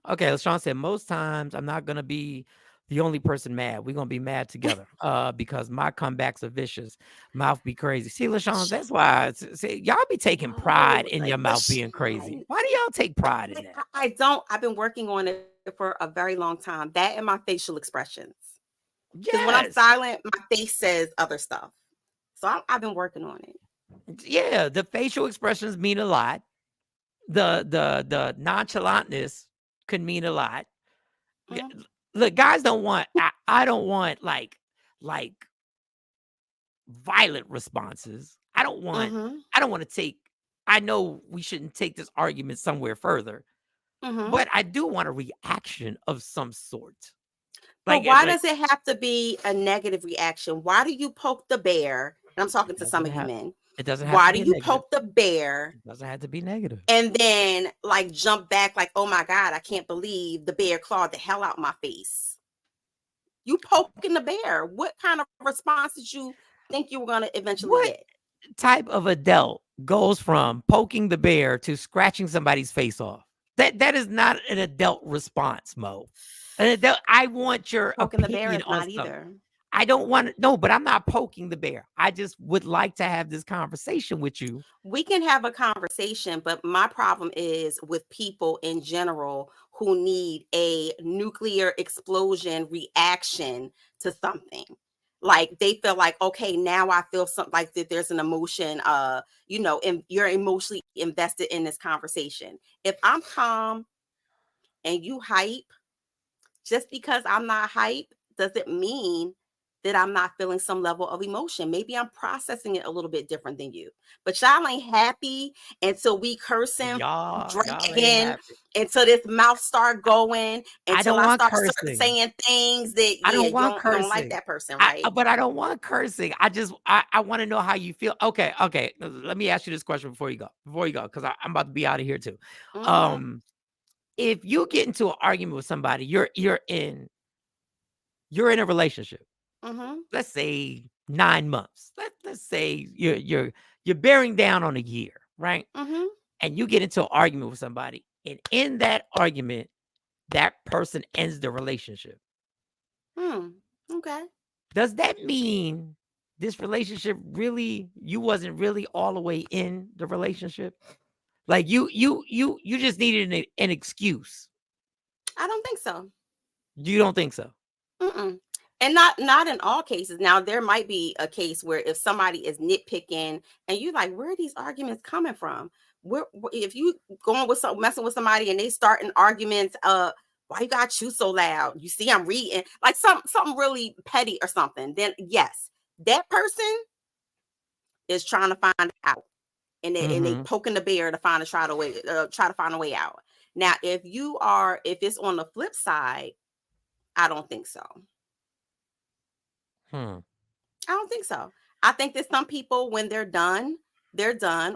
Okay, as Shawn said, most times I'm not gonna be the only person mad. We're gonna be mad together. Because my comebacks are vicious. Mouth be crazy. See, LaShawn, that's why y'all be taking pride in your mouth being crazy. Why do y'all take pride in that? I don't. I've been working on it for a very long time. That and my facial expressions. Because when I'm silent, my face says other stuff. So I've been working on it. Yeah, the facial expressions mean a lot. The nonchalantness could mean a lot. Look, guys don't want. I don't want like violent responses. I don't want. I don't want to take. I know we shouldn't take this argument somewhere further, but I do want a reaction of some sort. But why does it have to be a negative reaction? Why do you poke the bear? And I'm talking to some of you men. It doesn't have Why to be do you negative. poke the bear? It doesn't have to be negative. And then like jump back like, oh my God, I can't believe the bear clawed the hell out my face. You poking the bear. What kind of response did you think you were going to eventually get? Type of adult goes from poking the bear to scratching somebody's face off? That is not an adult response, Mo. An adult, I want your poking opinion the bear is on not something. either. I don't want to. No, but I'm not poking the bear. I just would like to have this conversation with you. We can have a conversation, but my problem is with people in general who need a nuclear explosion reaction to something. Like they feel like, okay, now I feel something like that. There's an emotion, and you're emotionally invested in this conversation. If I'm calm and you hype, just because I'm not hype doesn't mean that I'm not feeling some level of emotion. Maybe I'm processing it a little bit different than you. But y'all ain't happy until we cursing, drinking, until this mouth start going, until I start saying things that I don't want you cursing. don't like that person, right? But I don't want cursing. I want to know how you feel. Okay. Let me ask you this question before you go, because I'm about to be out of here too. If you get into an argument with somebody, you're in a relationship. Let's say 9 months. Let's say you're bearing down on a year, right? And you get into an argument with somebody, and in that argument, that person ends the relationship. Okay. Does that mean this relationship you wasn't really all the way in the relationship? Like you just needed an excuse. I don't think so. You don't think so? And not in all cases. Now, there might be a case where if somebody is nitpicking and you're like, where are these arguments coming from? If you going with messing with somebody and they starting arguments, why you got you so loud? You see, I'm reading like something really petty or something. Then yes, that person is trying to find out, and they poking the bear to try to find a way out. Now, if it's on the flip side, I don't think so. I don't think so. I think that some people, when they're done,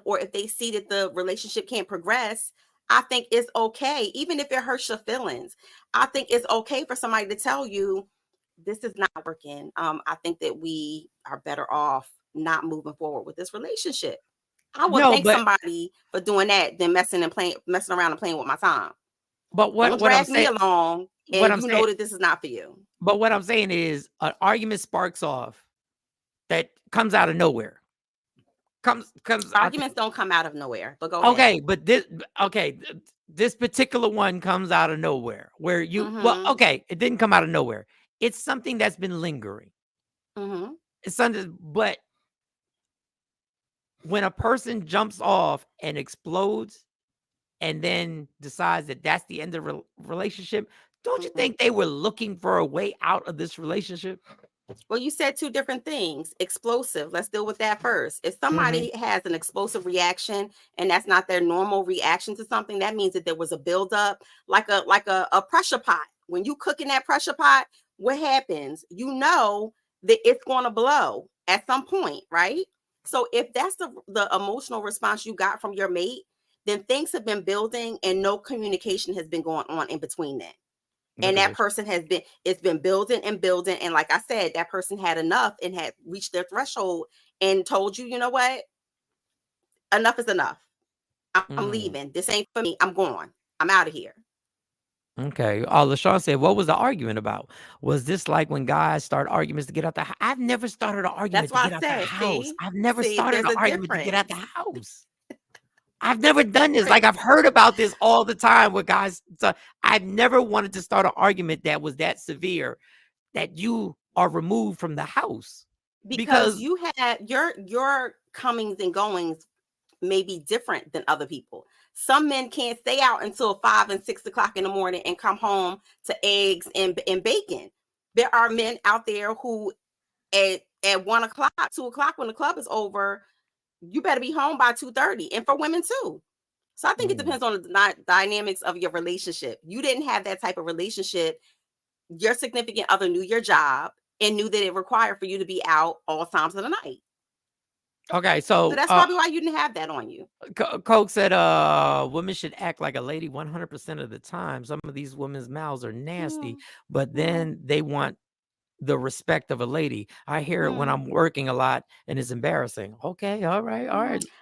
or if they see that the relationship can't progress, I think it's okay, even if it hurts your feelings. I think it's okay for somebody to tell you, this is not working. I think that we are better off not moving forward with this relationship. I would thank somebody for doing that than messing around and playing with my time. But Don't drag me along, and you know that this is not for you. But what I'm saying is, an argument sparks off that comes out of nowhere. Arguments don't come out of nowhere. But go ahead. Okay, but this particular one comes out of nowhere. Where you it didn't come out of nowhere. It's something that's been lingering. It's something, but when a person jumps off and explodes and then decides that that's the end of the relationship, don't you think they were looking for a way out of this relationship? Well, you said two different things. Explosive. Let's deal with that first. If somebody has an explosive reaction and that's not their normal reaction to something, that means that there was a buildup, like a pressure pot. When you cook in that pressure pot, what happens? You know that it's going to blow at some point, right? So if that's the emotional response you got from your mate, then things have been building and no communication has been going on in between that. And that person it's been building and building. And like I said, that person had enough and had reached their threshold and told you, you know what? Enough is enough. I'm leaving. This ain't for me. I'm going. I'm out of here. Okay. LaShawn said, what was the argument about? Was this like when guys start arguments to get out the house? I've never started an argument to get out the house. I've never started an argument to get out the house. I've never done this. Like, I've heard about this all the time with guys. So I've never wanted to start an argument that was that severe that you are removed from the house. Because you had your comings and goings may be different than other people. Some men can't stay out until 5 and 6 o'clock in the morning and come home to eggs and bacon. There are men out there who at 1 o'clock, 2 o'clock when the club is over, you better be home by 2:30, and for women too. So I think it depends on the dynamics of your relationship. You didn't have that type of relationship. Your significant other knew your job and knew that it required for you to be out all times of the night. Okay, so that's probably why you didn't have that on you. Coke said women should act like a lady 100% of the time. Some of these women's mouths are nasty, but then they want the respect of a lady. I hear it when I'm working a lot and it's embarrassing. Okay, all right.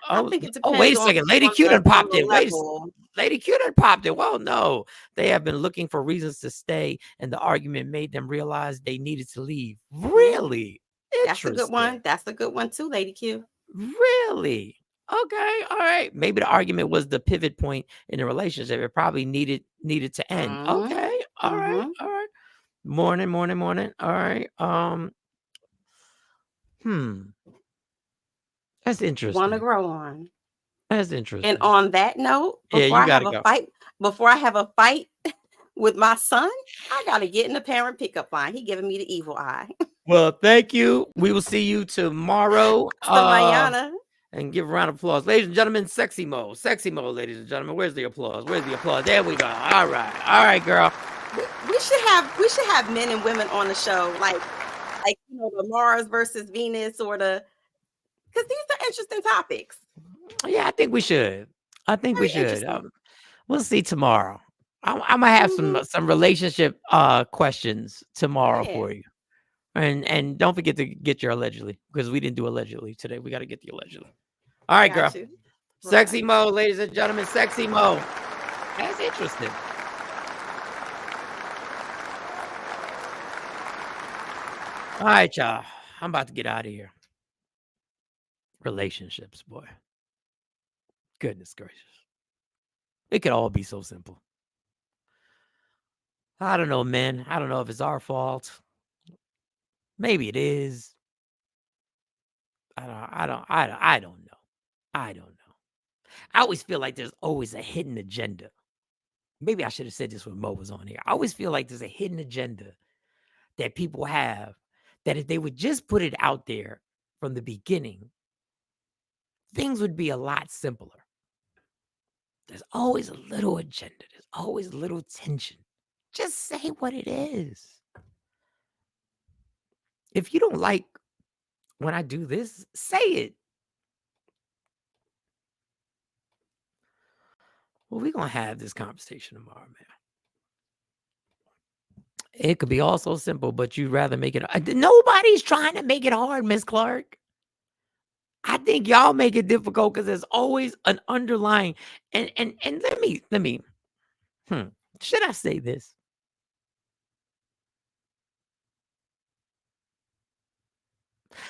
I think it depends. Wait a second. Lady Q done popped it. Lady Q done popped it. Well, no. They have been looking for reasons to stay, and the argument made them realize they needed to leave. Really? That's a good one. That's a good one too, Lady Q. Really? Okay, all right. Maybe the argument was the pivot point in the relationship. It probably needed to end. Okay, all right. Morning. All right. That's interesting. Want to grow on. That's interesting. And on that note, before I have a fight with my son, I gotta get in the parent pickup line. He giving me the evil eye. Well, thank you. We will see you tomorrow. And give a round of applause. Ladies and gentlemen, Sexy Mo, ladies and gentlemen. Where's the applause? There we go. All right, girl. We should have men and women on the show, like the Mars versus Venus, because these are interesting topics. Yeah, I think we should. We'll see tomorrow. I'm gonna have some relationship questions tomorrow for you. And don't forget to get your allegedly, because we didn't do allegedly today. We got to get the allegedly. All right, girl. Sexy Mo, ladies and gentlemen. Sexy Mo. That's interesting. All right, y'all. I'm about to get out of here. Relationships, boy. Goodness gracious. It could all be so simple. I don't know, man. I don't know if it's our fault. Maybe it is. I don't know. I always feel like there's always a hidden agenda. Maybe I should have said this when Mo was on here. I always feel like there's a hidden agenda that people have, that if they would just put it out there from the beginning, things would be a lot simpler. There's always a little agenda. There's always a little tension. Just say what it is. If you don't like when I do this, say it. Well, we're going to have this conversation tomorrow, man. It could be all so simple, but you'd rather make it. Nobody's trying to make it hard, Miss Clark. I think y'all make it difficult because there's always an underlying. And let me. Should I say this?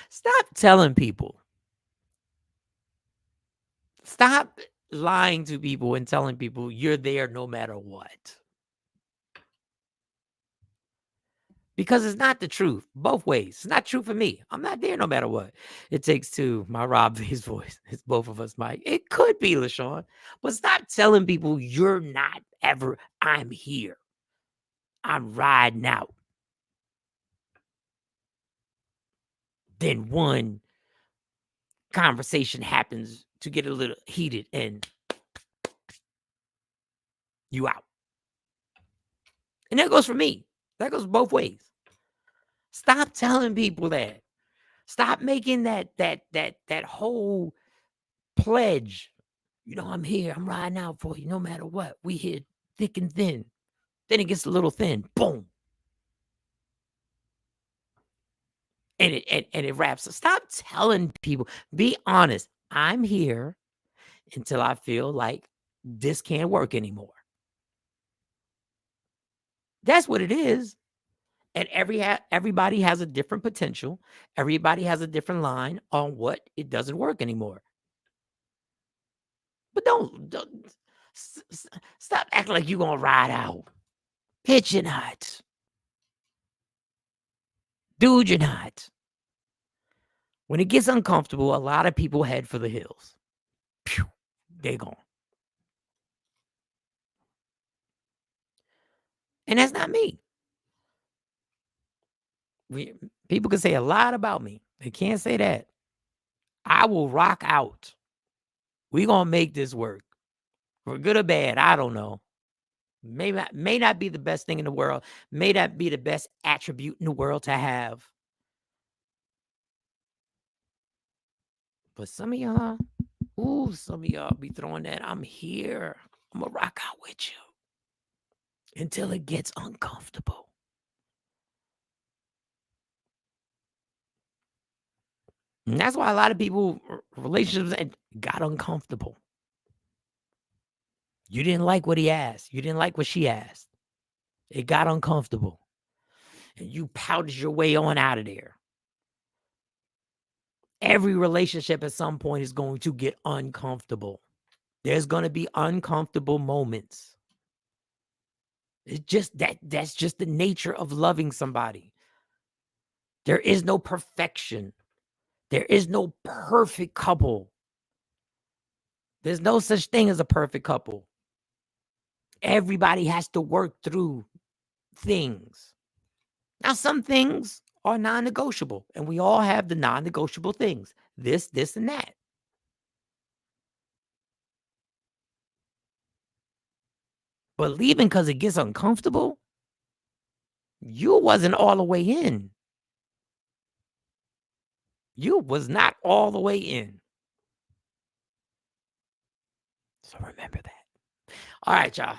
Stop telling people. Stop lying to people and telling people you're there no matter what. Because it's not the truth both ways. It's not true for me. I'm not there no matter what. It takes two. My Rob V's voice. It's both of us, Mike. It could be LaShawn. But stop telling people you're not ever. I'm here. I'm riding out. Then one conversation happens to get a little heated and you out. And that goes for me. That goes both ways. Stop telling people that. Stop making that whole pledge. You know, I'm here. I'm riding out for you no matter what. We here thick and thin. Then it gets a little thin. Boom. And it wraps up. Stop telling people. Be honest. I'm here until I feel like this can't work anymore. That's what it is. And everybody has a different potential. Everybody has a different line on what it doesn't work anymore. But don't stop acting like you're going to ride out. Bitch, you're not. Dude, you're not. When it gets uncomfortable, a lot of people head for the hills. Pew, they're gone. And that's not me. People can say a lot about me. They can't say that. I will rock out. We're going to make this work. For good or bad, I don't know. May not be the best thing in the world. May not be the best attribute in the world to have. But some of y'all be throwing that. I'm here. I'm going to rock out with you until it gets uncomfortable. And that's why a lot of people, relationships got uncomfortable. You didn't like what he asked. You didn't like what she asked. It got uncomfortable. And you pouted your way on out of there. Every relationship at some point is going to get uncomfortable. There's going to be uncomfortable moments. It's just that's just the nature of loving somebody. There is no perfection. There is no perfect couple. There's no such thing as a perfect couple. Everybody has to work through things. Now, some things are non-negotiable, and we all have the non-negotiable things. This, and that. But leaving because it gets uncomfortable, you wasn't all the way in. You was not all the way in. So remember that. All right, y'all.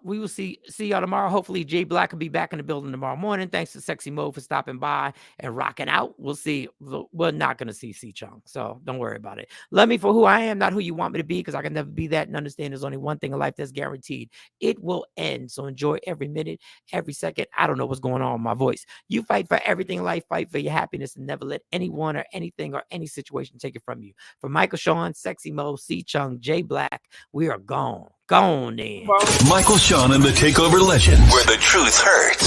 We will see y'all tomorrow. Hopefully Jay Black will be back in the building tomorrow morning. Thanks to Sexy Mo for stopping by and rocking out. We'll see. We're not going to see C-Chung, so don't worry about it. Love me for who I am, not who you want me to be, because I can never be that, and understand there's only one thing in life that's guaranteed. It will end. So enjoy every minute, every second. I don't know what's going on with my voice. You fight for everything in life. Fight for your happiness, and never let anyone or anything or any situation take it from you. For Michael Shawn, Sexy Mo, C-Chung, Jay Black, we are gone. Gone then. Michael Shawn and the Takeover Legend, where the truth hurts.